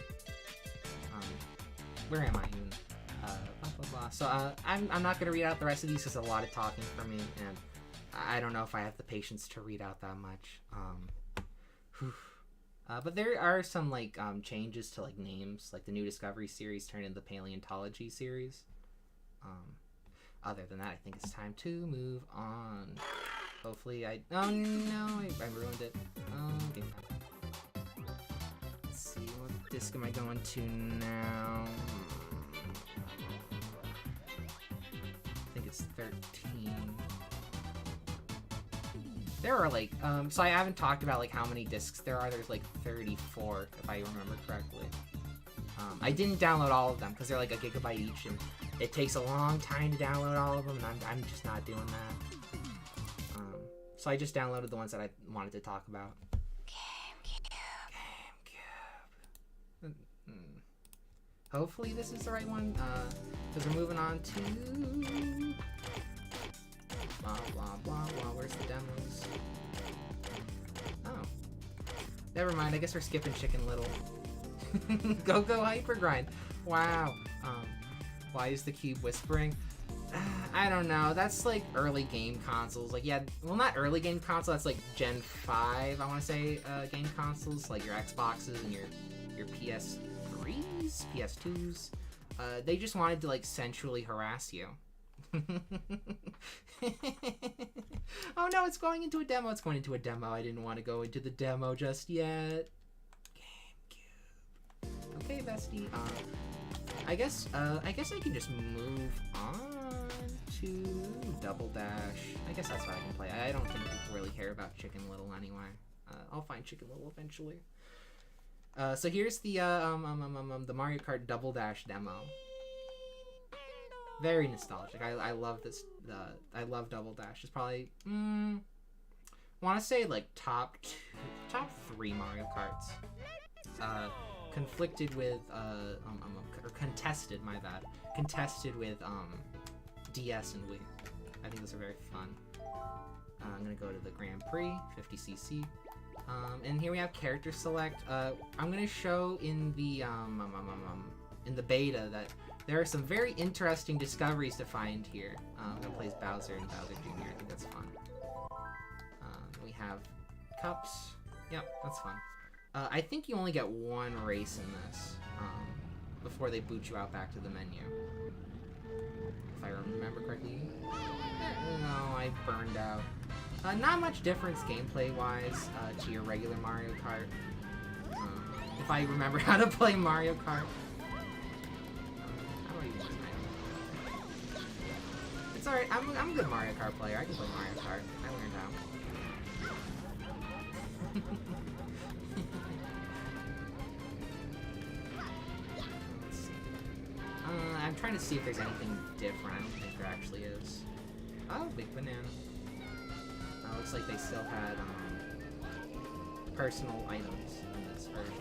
Where am I even? Blah, blah, blah. So I'm not gonna read out the rest of these because a lot of talking for me, and I don't know if I have the patience to read out that much. But there are some like changes to like names, like the New Discovery series turned into the Paleontology series. Other than that, I think it's time to move on. Hopefully oh no, I ruined it. Okay. Let's see, what disc am I going to now? I think it's 13. There are like, so I haven't talked about like how many discs there are. There's like 34, if I remember correctly. I didn't download all of them because they're like a gigabyte each, and it takes a long time to download all of them, and I'm just not doing that. So I just downloaded the ones that I wanted to talk about. Gamecube. Hopefully this is the right one, because we're moving on to... Blah, blah, blah, blah. Where's the demos? Oh. Never mind, I guess we're skipping Chicken Little. Go Hyper Grind. Wow. Why is the cube whispering? I don't know. That's like early game consoles. Like, yeah, well, not early game console. That's like Gen 5, I want to say, game consoles. Like your Xboxes and your PS3s, PS2s. They just wanted to like sensually harass you. Oh no, it's going into a demo. It's going into a demo. I didn't want to go into the demo just yet. Gamecube. Okay, bestie. I guess I can just move on to Double Dash. I guess that's what I can play. I don't think people really care about Chicken Little anyway. I'll find Chicken Little eventually. So here's the Mario Kart Double Dash demo. Very nostalgic. I love this. I love Double Dash. It's probably want to say like top 3 Mario Karts. Conflicted with or contested. My bad. Contested with DS and Wii. I think those are very fun. I'm gonna go to the Grand Prix 50cc. And here we have character select. I'm gonna show in the beta that there are some very interesting discoveries to find here. That plays Bowser and Bowser Jr. I think that's fun. We have cups. Yep, that's fun. I think you only get 1 race in this before they boot you out back to the menu. If I remember correctly. No, I burned out. Not much difference gameplay-wise to your regular Mario Kart. If I remember how to play Mario Kart. How do I even do that? It's alright, I'm a good Mario Kart player. I can play Mario Kart. I learned how. Let's see. I'm trying to see if there's anything different. I don't think there actually is. Oh, big banana. Looks like they still had personal items in this version.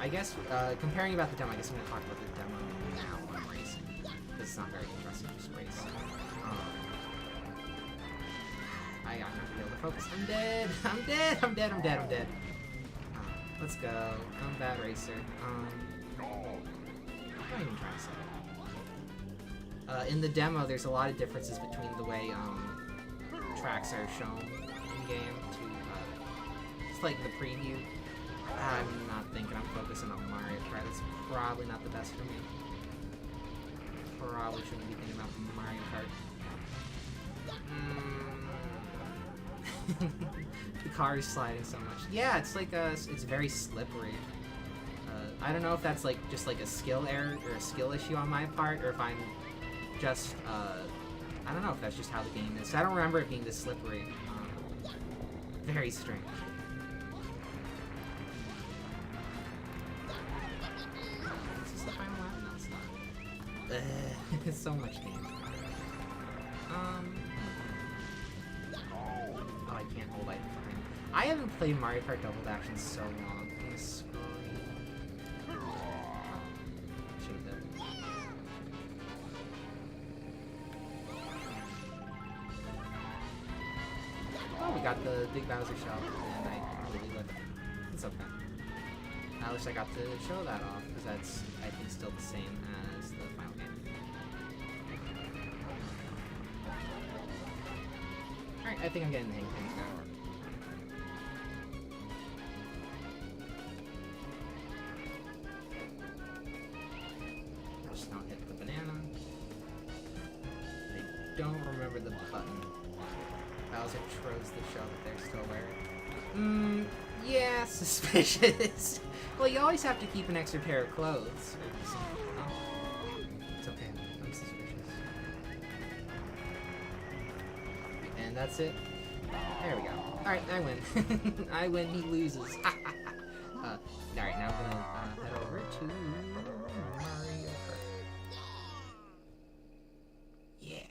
I guess, comparing about the demo, I guess I'm going to talk about the demo now on racing. because it's not very interesting to just race. I got not to be able to focus. I'm dead! I'm dead! I'm dead! I'm dead! I'm dead! Let's go. Combat Racer. What am I even trying to say? In the demo, there's a lot of differences between the way tracks are shown in-game to just like the preview. I'm not thinking I'm focusing on Mario Kart. That's probably not the best for me. Probably shouldn't be thinking about Mario Kart. The car is sliding so much. Yeah, it's like it's very slippery. I don't know if that's like just like a skill error or a skill issue on my part, or if I'm just I don't know if that's just how the game is. I don't remember it being this slippery. Very strange. Is this the final lap? No, it's not. It's so much game. Oh, I can't hold item behind. I haven't played Mario Kart Double Dash in so long. I'm gonna scream. Should've done. Oh, we got the Big Bowser shell, and I completely lived. It's okay. I wish I got to show that off, because that's, I think, still the same as the final game. Alright, I think I'm getting the hang of things now. Just don't hit the banana. I don't remember the button. Bowser throws the shell that they're still wearing. Yeah, suspicious. Well, you always have to keep an extra pair of clothes. Oh. It's okay, I'm suspicious. And that's it. There we go. Alright, I win. I win, he loses. Alright, now I'm gonna head over to Mario Kart. Yeah.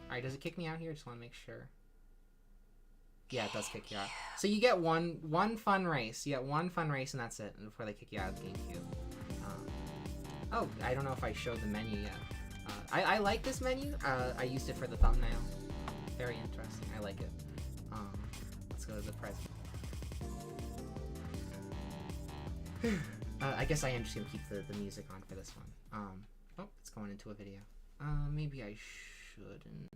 Alright, does it kick me out here? Just want to make sure. Yeah, it does kick you out. So you get one fun race. You get one fun race and that's it before they kick you out of the Gamecube. Oh, I don't know if I showed the menu yet. I like this menu. I used it for the thumbnail. Very interesting. I like it. Let's go to the present. I guess I am just gonna keep the music on for this one. Oh, it's going into a video. Maybe I shouldn't.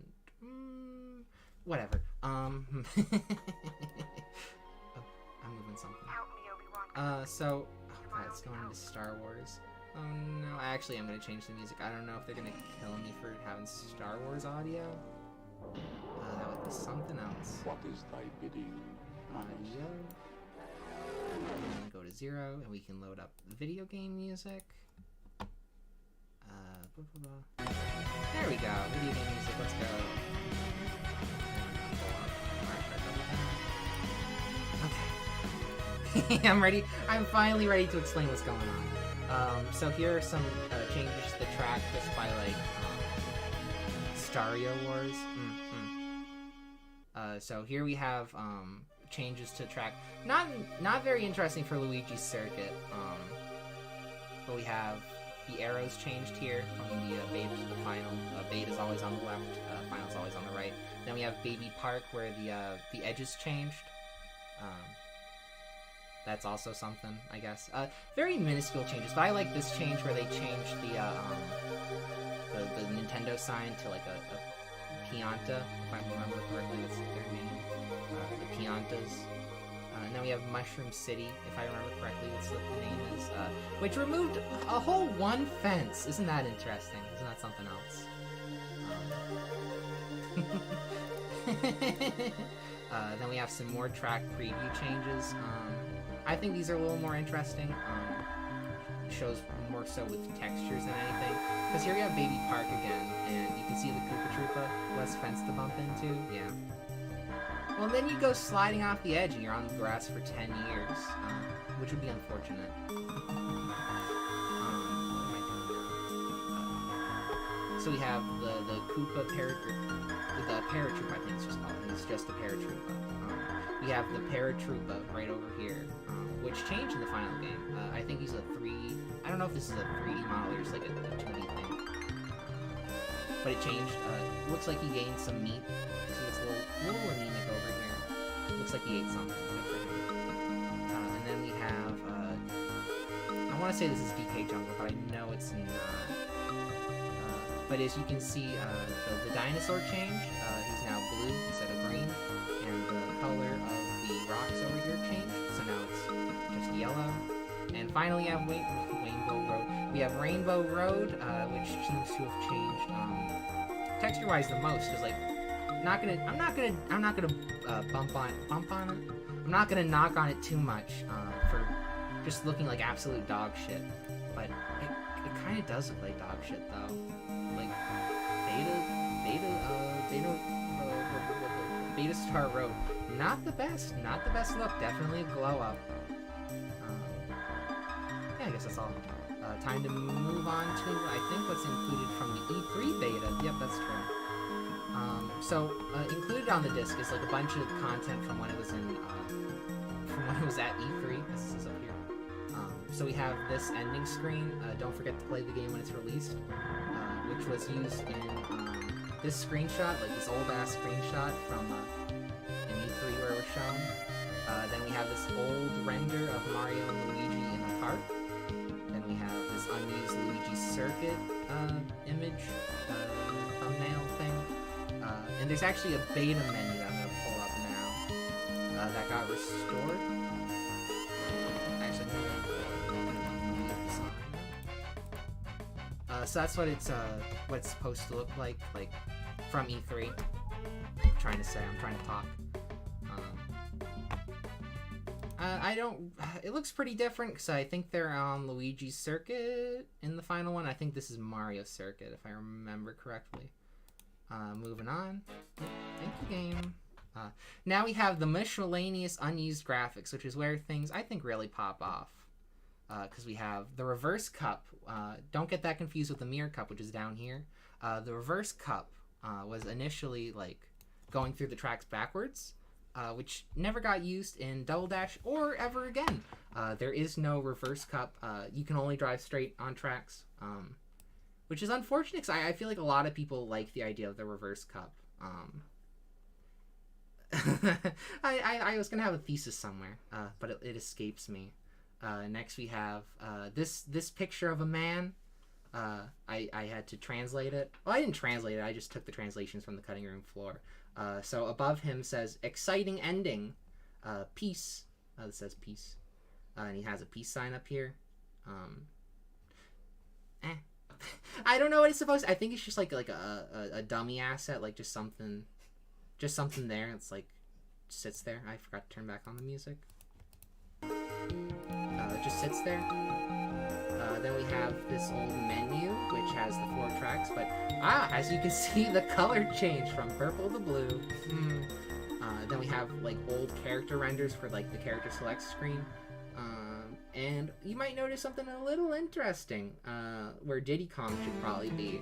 Whatever. Oh, I'm moving something. So, oh god, it's going into Star Wars. Oh no, I actually am gonna change the music. I don't know if they're gonna kill me for having Star Wars audio. That would be something else. What is thy bidding? I'm gonna go to 0 and we can load up the video game music. Blah, blah, blah. There we go, video game music, let's go. Okay. I'm ready. I'm finally ready to explain what's going on. So here are some changes to the track just by like Stario Wars. So here we have changes to track. Not very interesting for Luigi's Circuit. But we have the arrows changed here from the beta to the final. Beta's always on the left, final's always on the right. Then we have Baby Park where the edges changed. That's also something, I guess. Very minuscule changes, but I like this change where they changed the Nintendo sign to like a Pianta, if I remember correctly, that's their name. The Piantas. And then we have Mushroom City, if I remember correctly, that's what the name is. Which removed a whole one fence. Isn't that interesting? Isn't that something else? Then we have some more track preview changes. I think these are a little more interesting. Shows more so with textures than anything. Because here we have Baby Park again, and you can see the Koopa Troopa, less fence to bump into. Yeah. Well, then you go sliding off the edge and you're on the grass for 10 years, which would be unfortunate. What am I doing now? So we have the Koopa the Paratroopa, I think it's just called. It's just the Paratroopa. We have the Paratroopa right over here, which changed in the final game. I think he's a 3... I don't know if this is a 3D model or just like a 2D thing. but it changed. Looks like he gained some meat. See, it's a little anemic over here. Looks like he ate something. Good for him. And then we have, I want to say this is DK Jungle, but I know it's not. But as you can see, the dinosaur changed. He's now blue instead of green, and the color of the rocks over here changed. So now it's just yellow. And finally, we have Rainbow Road. We have Rainbow Road, which seems to have changed texture-wise the most. Cause like, I'm not gonna knock on it too much for just looking like absolute dog shit. But it kind of does look like dog shit though. Like Beta Star Road, not the best look. Definitely a glow up. Yeah, I guess that's all. Time to move on to, I think, what's included from the E3 beta. Yep, that's true. So included on the disc is like a bunch of content from when it was in, from when it was at E3. This is up here. So we have this ending screen. Don't forget to play the game when it's released, which was used in this screenshot, like this old ass screenshot from in E3 where it was shown. Then we have this old render of Mario and Luigi in the park. Then we have this unused Luigi Circuit image, thumbnail thing. And there's actually a beta menu that I'm going to pull up now that got restored. Actually, so that's what it's supposed to look like from E3. I'm trying to talk. It looks pretty different because I think they're on Luigi's Circuit in the final one. I think this is Mario Circuit, if I remember correctly. Moving on. Thank you, game. Now we have the miscellaneous unused graphics, which is where things, I think, really pop off. Because we have the reverse cup. Don't get that confused with the mirror cup, which is down here. The reverse cup was initially, like, going through the tracks backwards. Which never got used in Double Dash or ever again. There is no reverse cup. You can only drive straight on tracks, which is unfortunate because I feel like a lot of people like the idea of the reverse cup. I was gonna have a thesis somewhere, but it escapes me. Next we have this picture of a man. I had to translate it. Well, I didn't translate it. I just took the translations from the cutting room floor. So above him says, exciting ending, peace. It says peace. And he has a peace sign up here. I don't know what it's supposed to, I think it's just like a dummy asset, like just something there. It's like, sits there. I forgot to turn back on the music. It just sits there. Then we have this old menu, which has the 4 tracks, but as you can see, the color changed from purple to blue. Then we have like old character renders for like the character select screen. And you might notice something a little interesting, where Diddy Kong should probably be.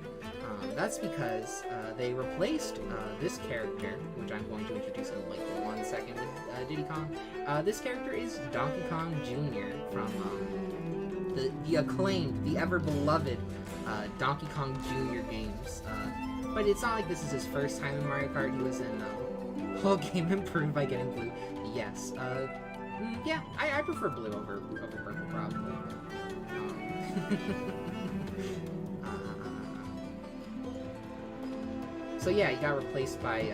That's because they replaced this character, which I'm going to introduce in like 1 second with Diddy Kong. This character is Donkey Kong Jr. from the acclaimed, the ever-beloved Donkey Kong Jr. games. But it's not like this is his first time in Mario Kart. He was in Whole Game Improved by Getting Blue. Yes. Yeah, I prefer blue over purple, probably. So yeah, he got replaced by,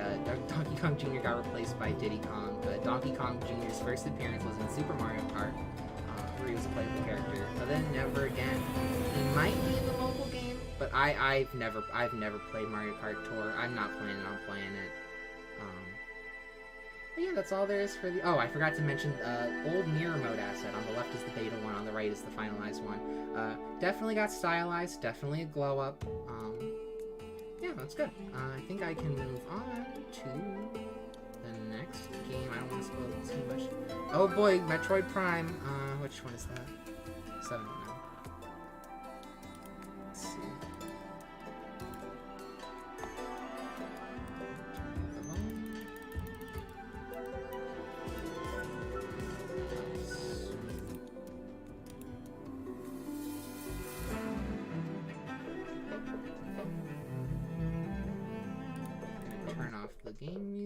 Donkey Kong Jr. got replaced by Diddy Kong. Donkey Kong Jr.'s first appearance was in Super Mario Kart, where he was a playable character, but then never again. He might be in the mobile game, but I've never played Mario Kart Tour. I'm not planning on playing it. But yeah, that's all there is for the... Oh, I forgot to mention old mirror mode asset. On the left is the beta one, on the right is the finalized one. Definitely got stylized, definitely a glow up. Yeah, that's good. I think I can move on to the next game. I don't want to spoil too much. Oh boy, Metroid Prime. Which one is that? 7 now. Let's see.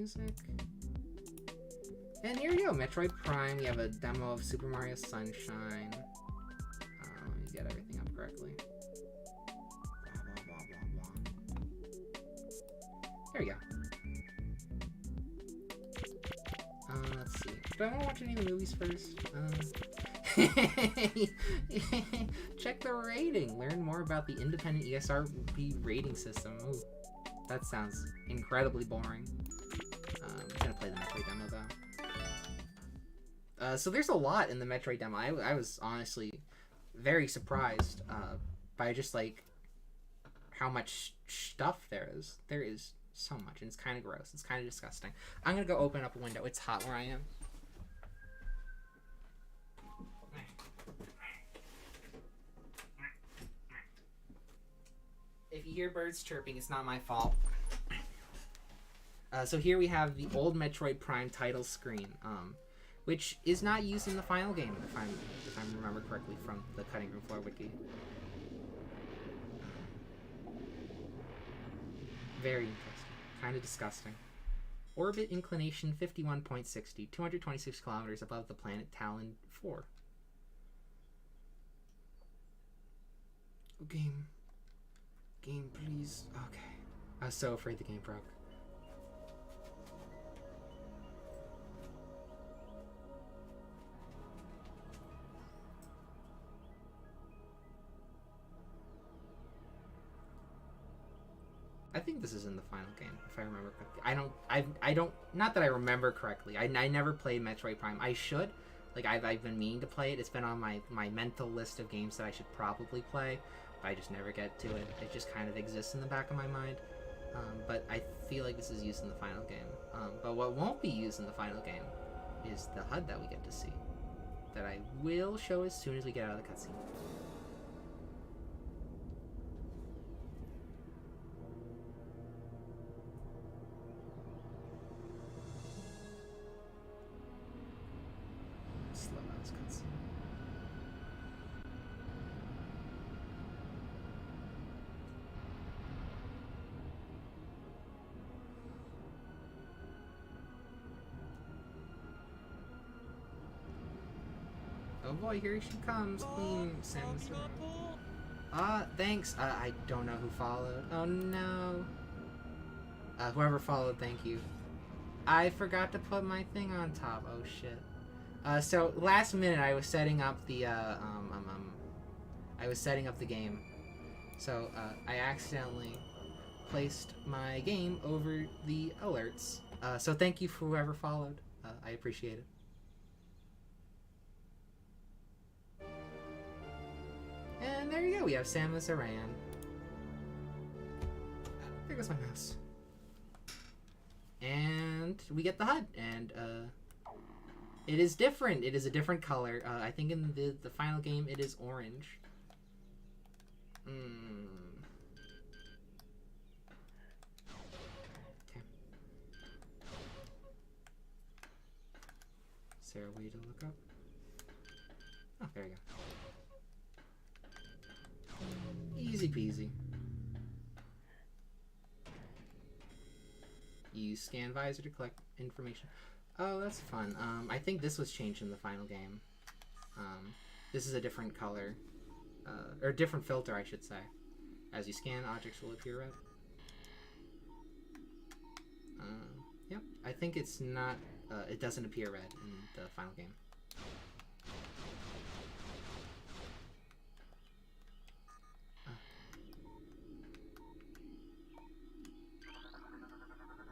music. And here we go, Metroid Prime. We have a demo of Super Mario Sunshine. Let me get everything up correctly. Blah, blah, blah, blah, blah. There we go. Let's see. Do I want to watch any of the movies first? Check the rating. Learn more about the independent ESRB rating system. Ooh, that sounds incredibly boring. I'm gonna play the Metroid demo though. So there's a lot in the Metroid demo. I was honestly very surprised by just like how much stuff there is. There is so much, and it's kind of gross. It's kind of disgusting. I'm gonna go open up a window. It's hot where I am. If you hear birds chirping, it's not my fault. So here we have the old Metroid Prime title screen, which is not used in the final game, if I remember correctly from the Cutting Room Floor wiki. Very interesting. Kind of disgusting. Orbit inclination 51.60, 226 kilometers above the planet Talon 4. Game, please. Okay. I was so afraid the game broke. I think this is in the final game, if I remember correctly. I don't, not that I remember correctly. I never played Metroid Prime. I should. Like, I've been meaning to play it. It's been on my mental list of games that I should probably play, but I just never get to it. It just kind of exists in the back of my mind. But I feel like this is used in the final game. But what won't be used in the final game is the HUD that we get to see, that I will show as soon as we get out of the cutscene. Oh boy, here she comes, Queen Samus. Thanks. I don't know who followed. Oh no. Whoever followed, thank you. I forgot to put my thing on top. Oh shit. So last minute I was setting up the I was setting up the game. So I accidentally placed my game over the alerts. So thank you for whoever followed. I appreciate it. And there you go, we have Samus Aran. There goes my mouse. And we get the HUD, and it is different. It is a different color. I think in the final game it is orange. Okay. Is there a way to look up? Oh, there we go. Easy peasy. Use scan visor to collect information. Oh, that's fun. I think this was changed in the final game. This is a different color. Or different filter, I should say. As you scan, objects will appear red. Yep. I think it's not... it doesn't appear red in the final game.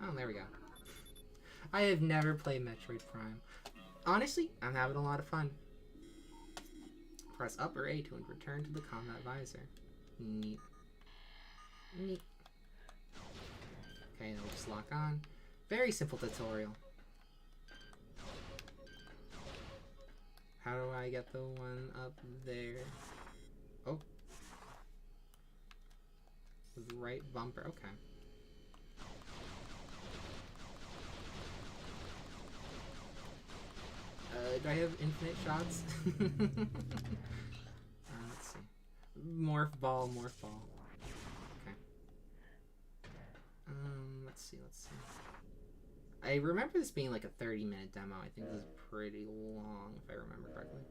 Oh, there we go. I have never played Metroid Prime. Honestly, I'm having a lot of fun. Press up or A to return to the combat visor. Neat. Neat. Okay, then we'll just lock on. Very simple tutorial. How do I get the one up there? Oh. The right bumper, okay. Do I have infinite shots? Let's see. Morph ball, morph ball. Okay. Let's see. I remember this being like a 30-minute demo. I think this is pretty long, if I remember correctly.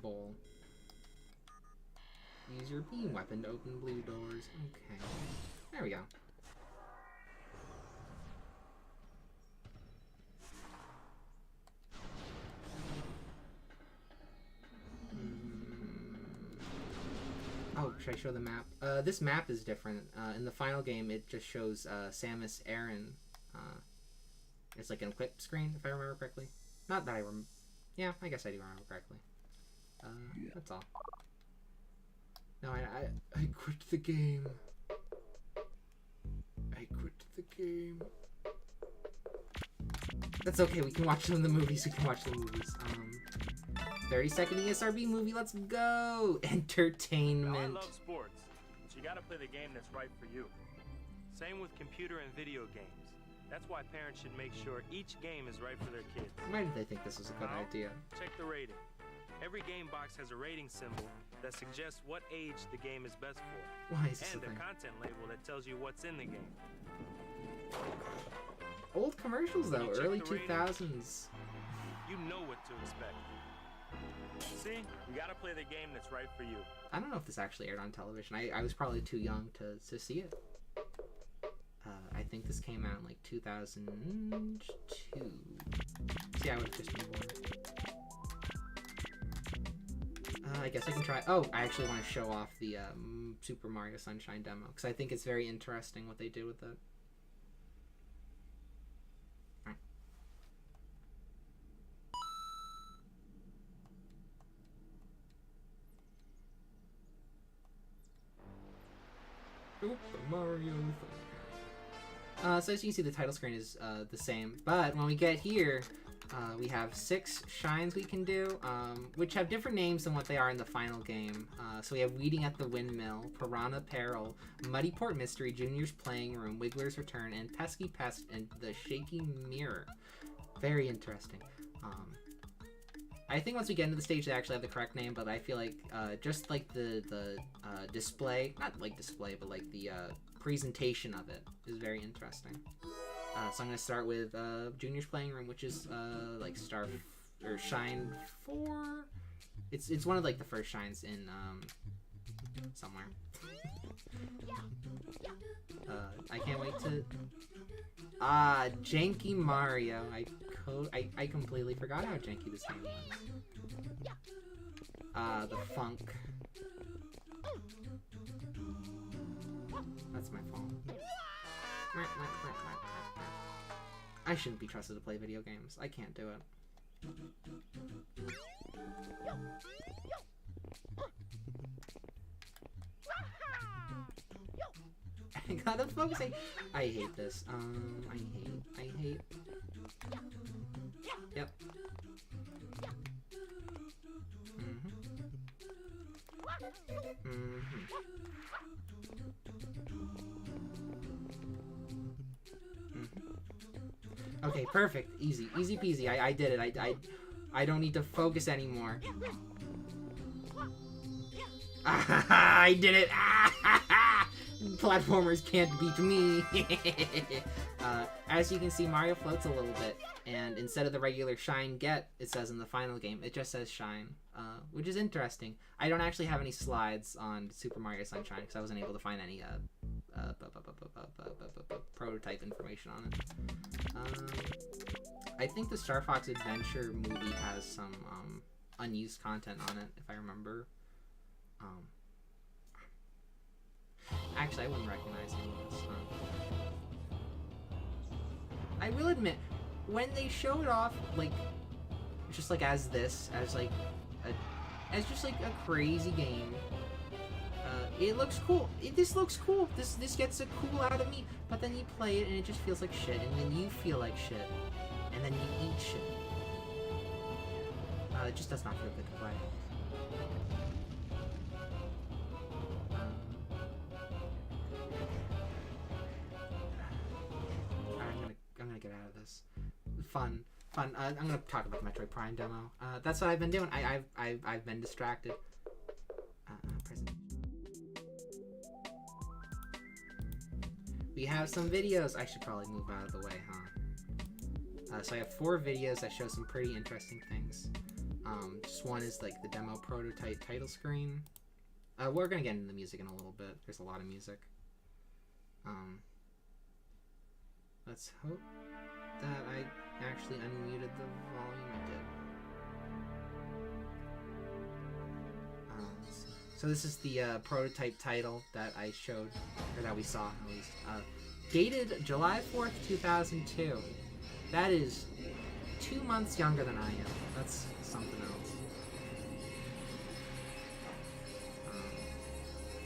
Bowl. Use your beam weapon to open blue doors. Okay. There we go. Oh, should I show the map? This map is different. In the final game, it just shows Samus Aran. It's like an equip screen, if I remember correctly. Not that I yeah, I guess I do remember correctly. That's all. No, I quit the game. I quit the game. That's okay, we can watch them in the movies. We can watch the movies. 30-second ESRB movie, let's go! Entertainment. Now, I love sports, but you gotta play the game that's right for you. Same with computer and video games. That's why parents should make sure each game is right for their kids. Why did they think this was a good idea? Check the rating. Every game box has a rating symbol that suggests what age the game is best for. Why is this and a thing? content label that tells you what's in the game. Old commercials though, check early the rating. 2000s. You know what to expect. See? You gotta play the game that's right for you. I don't know if this actually aired on television. I was probably too young to see it. I think this came out in like 2002. See, I would have just been born. I guess I can try. Oh, I actually want to show off the Super Mario Sunshine demo because I think it's very interesting what they did with it. Super Mario. So as you can see, the title screen is the same, but when we get here, we have 6 shines we can do, which have different names than what they are in the final game. So we have Weeding at the Windmill, Piranha Peril, Muddy Port Mystery, Junior's Playing Room, Wiggler's Return, and Pesky Pest and the Shaky Mirror. Very interesting. I think once we get into the stage, they actually have the correct name, but I feel like just like the display, not like display, but like the presentation of it is very interesting. So I'm going to start with Junior's Playing Room, which is like Shine 4. It's one of like the first shines in somewhere. I can't wait to janky Mario. I completely forgot how janky this game was. The funk. That's my fault. I shouldn't be trusted to play video games. I can't do it. God, I'm focusing. I hate this. I hate. Yep. Okay, perfect. Easy peasy. I did it. I don't need to focus anymore. I did it. Platformers can't beat me. As you can see, Mario floats a little bit, and instead of the regular shine get, it says in the final game, it just says shine, which is interesting. I don't actually have any slides on Super Mario Sunshine because I wasn't able to find any prototype information on it. I think the Star Fox Adventure movie has some unused content on it, if I remember. Actually, I wouldn't recognize any of this. I will admit, when they show it off, like, just like as just like a crazy game, it looks cool. This looks cool. This gets a cool out of me. But then you play it and it just feels like shit, and then you feel like shit, and then you eat shit. It just does not feel good to play. I'm gonna get out of this. Fun. I'm gonna talk about the Metroid Prime demo. That's what I've been doing. I've been distracted. we have some videos. I should probably move out of the way, huh? So I have 4 videos that show some pretty interesting things. Just one is like the demo prototype title screen. We're gonna get into the music in a little bit. There's a lot of music. Let's hope that I actually unmuted the volume. I did. Let's see. So this is the prototype title that I showed, or that we saw at least. Dated July 4th, 2002. That is 2 months younger than I am. That's something else.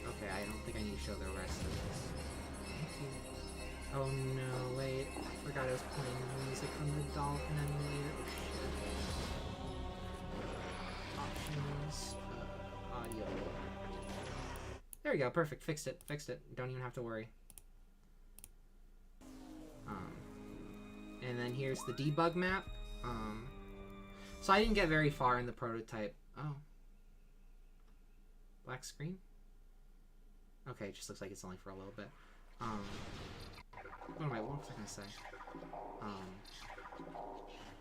Okay, I don't think I need to show the rest of this. Oh no, wait. I forgot I was playing the music from the Dolphin emulator. Oh, shit. Options, audio. There we go, perfect. Fixed it. Don't even have to worry. And then here's the debug map. So I didn't get very far in the prototype. Oh. Black screen? Okay, it just looks like it's only for a little bit. What was I gonna say?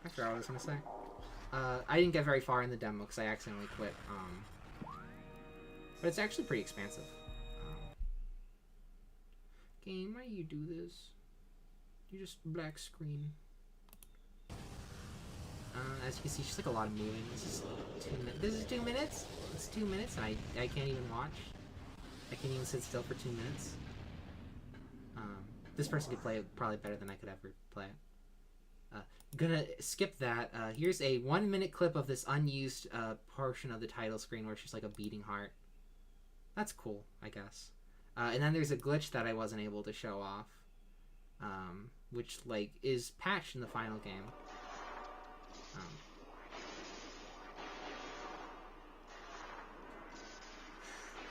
I forgot what I was gonna say. I didn't get very far in the demo because I accidentally quit. But it's actually pretty expansive. Game, why do you do this? You just black screen. As you can see, just like a lot of moving. This is 2 minutes. This is 2 minutes. It's 2 minutes, and I can't even watch. I can't even sit still for 2 minutes. This person could play it probably better than I could ever play it. Gonna skip that. Here's a 1 minute clip of this unused portion of the title screen where it's just like a beating heart. That's cool, I guess. And then there's a glitch that I wasn't able to show off, which like is patched in the final game.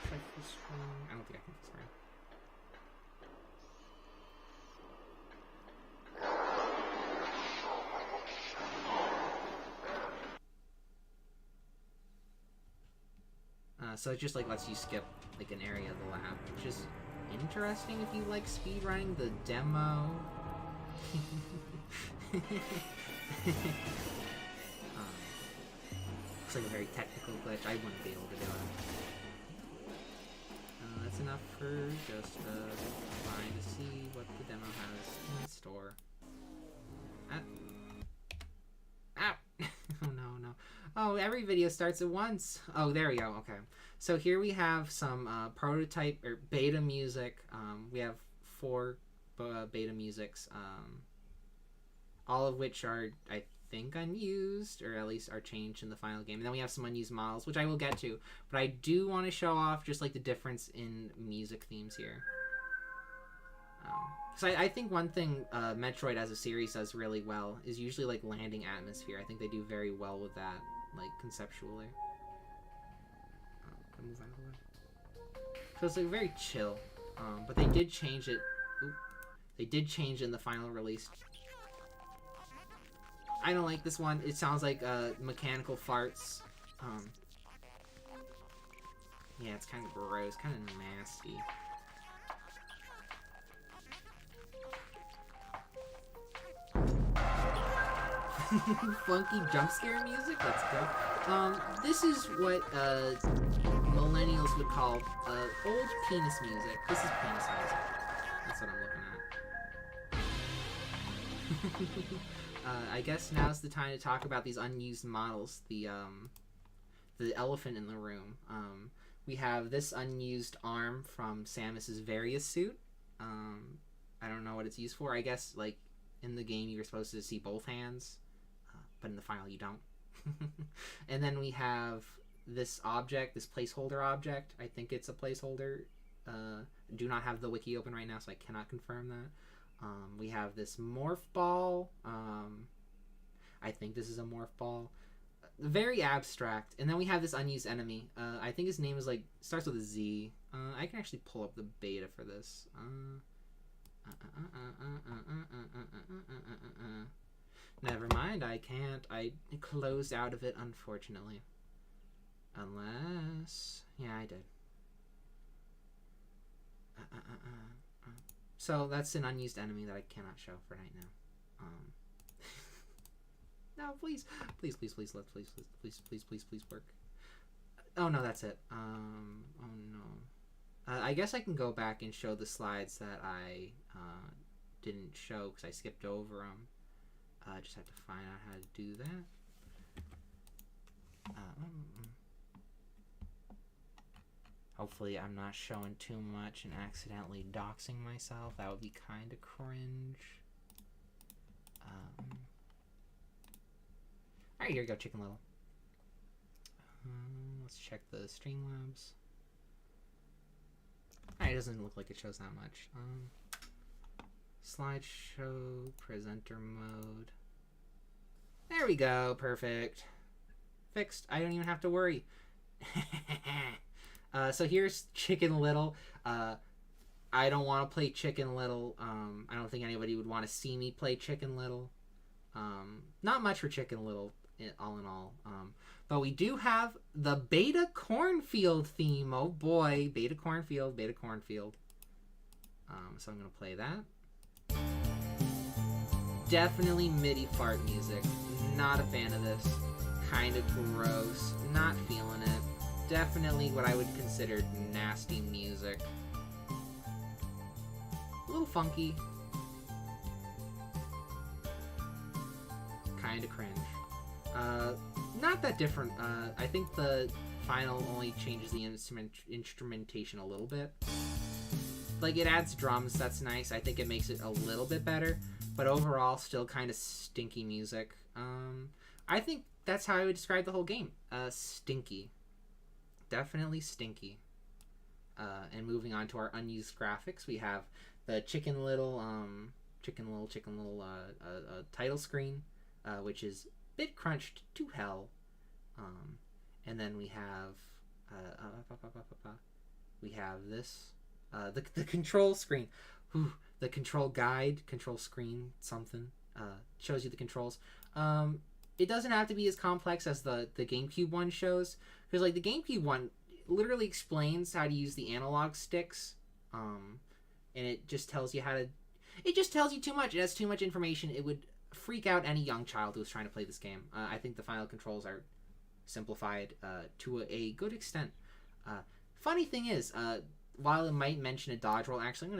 Should I full screen? I don't think I can full screen. So it just like lets you skip like an area of the lab, which is interesting if you like speedrunning the demo. It's like a very technical glitch. I wouldn't be able to do it. That's enough for just trying to see what the demo has in store. Oh no. Oh, every video starts at once. Oh, there we go. Okay. So here we have some prototype or beta music. We have 4 beta musics, all of which are, I think, unused, or at least are changed in the final game. And then we have some unused models, which I will get to. But I do want to show off just like the difference in music themes here. So I think one thing Metroid as a series does really well is usually like landing atmosphere. I think they do very well with that, like conceptually. Move out of the way. So it's like very chill, but they did change it. Oop, they did change it in the final release. I don't like this one. It sounds like mechanical farts. Yeah, it's kind of gross, kind of nasty. Funky jump scare music. Let's go. This is what millennials would call old penis music. This is penis music. That's what I'm looking at. I guess now's the time to talk about these unused models. The elephant in the room. We have this unused arm from Samus's Various suit. I don't know what it's used for. I guess like in the game you're supposed to see both hands, but in the final you don't. And then we have this object, this placeholder object. I think it's a placeholder. Do not have the wiki open right now, so I cannot confirm that. We have this morph ball. I think this is a morph ball. Very abstract. And then we have this unused enemy. I think his name is like, starts with a Z. I can actually pull up the beta for this. Never mind, I can't. I closed out of it, unfortunately. Unless... yeah, I did. So that's an unused enemy that I cannot show for right now. No, please, please, please, please, let's please work. Oh no, that's it. Oh no. I guess I can go back and show the slides that I didn't show because I skipped over them. I just have to find out how to do that. Hopefully I'm not showing too much and accidentally doxing myself. That would be kind of cringe. Alright, here we go, Chicken Little. Let's check the Streamlabs. Alright, it doesn't look like it shows that much. Slideshow, presenter mode. There we go, perfect. Fixed. I don't even have to worry. So here's Chicken Little. I don't want to play Chicken Little. I don't think anybody would want to see me play Chicken Little. Not much for Chicken Little, all in all. But we do have the Beta Cornfield theme. Oh boy, Beta Cornfield, Beta Cornfield. So I'm gonna play that. Definitely MIDI fart music. Not a fan of this. Kind of gross. Not feeling it. Definitely what I would consider nasty music. A little funky. Kind of cringe. Not that different. I think the final only changes the instrumentation a little bit. Like, it adds drums, that's nice. I think it makes it a little bit better. But overall, still kind of stinky music. I think that's how I would describe the whole game. Stinky. Definitely stinky. And moving on to our unused graphics, we have the Chicken Little title screen, which is bit crunched to hell. And then we have this, the control screen. Whew, the control guide, control screen, something, shows you the controls. It doesn't have to be as complex as the GameCube one shows, because like the GameCube one literally explains how to use the analog sticks, and it just tells you how to. It just tells you too much. It has too much information. It would freak out any young child who's trying to play this game. I think the final controls are simplified to a good extent. Funny thing is, while it might mention a dodge roll, actually I'm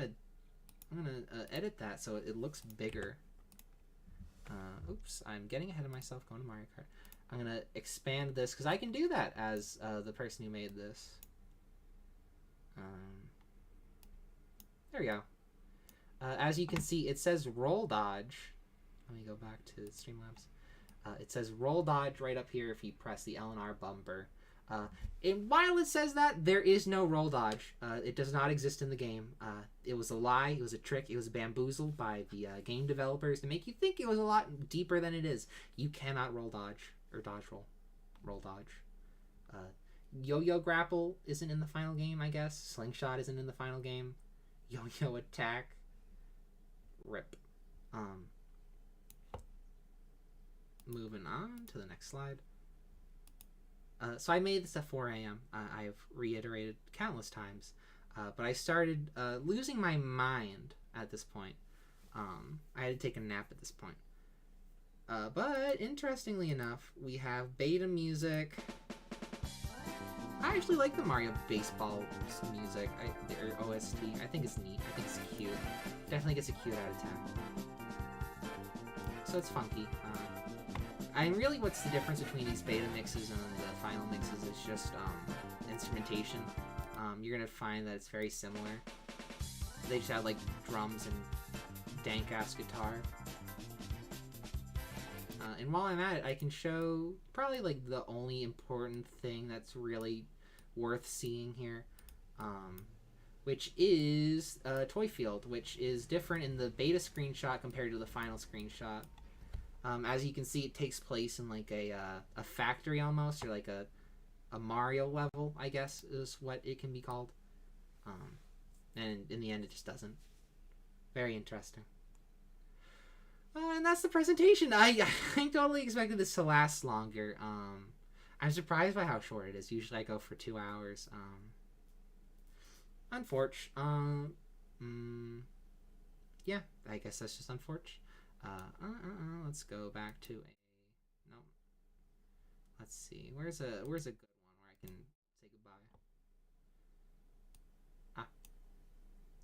gonna edit that so it looks bigger. Oops, I'm getting ahead of myself going to Mario Kart. I'm gonna expand this because I can do that as the person who made this. There we go. As you can see, it says roll dodge. Let me go back to Streamlabs. It says roll dodge right up here if you press the L and R bumper. And while it says that, there is no roll dodge. It does not exist in the game. It was a lie. It was a trick. It was bamboozled by the game developers to make you think it was a lot deeper than it is. You cannot roll dodge or dodge roll. Roll dodge. Yo-yo grapple isn't in the final game, I guess. Slingshot isn't in the final game. Yo-yo attack. Rip. Moving on to the next slide. So I made this at 4 a.m. I've reiterated countless times. But I started losing my mind at this point. I had to take a nap at this point. But interestingly enough, we have beta music. I actually like the Mario Baseball music, or OST. I think it's neat. I think it's cute. Definitely gets a cute out of 10. So it's funky. And really what's the difference between these beta mixes and the final mixes is just instrumentation. You're going to find that it's very similar. They just have like drums and dank-ass guitar. And while I'm at it, I can show probably like the only important thing that's really worth seeing here, which is Toy Field, which is different in the beta screenshot compared to the final screenshot. As you can see, it takes place in like a factory almost, or like a Mario level, I guess is what it can be called. And in the end, it just doesn't. Very interesting. And that's the presentation. I totally expected this to last longer. I'm surprised by how short it is. Usually I go for 2 hours. Unfortunately. yeah, I guess that's just unfortunate. Let's go back to a no. Let's see. Where's a good one where I can say goodbye?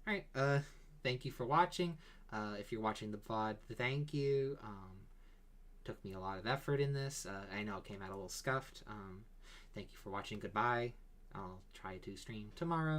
All right. Thank you for watching. If you're watching the VOD, thank you. Took me a lot of effort in this. I know it came out a little scuffed. Thank you for watching. Goodbye. I'll try to stream tomorrow.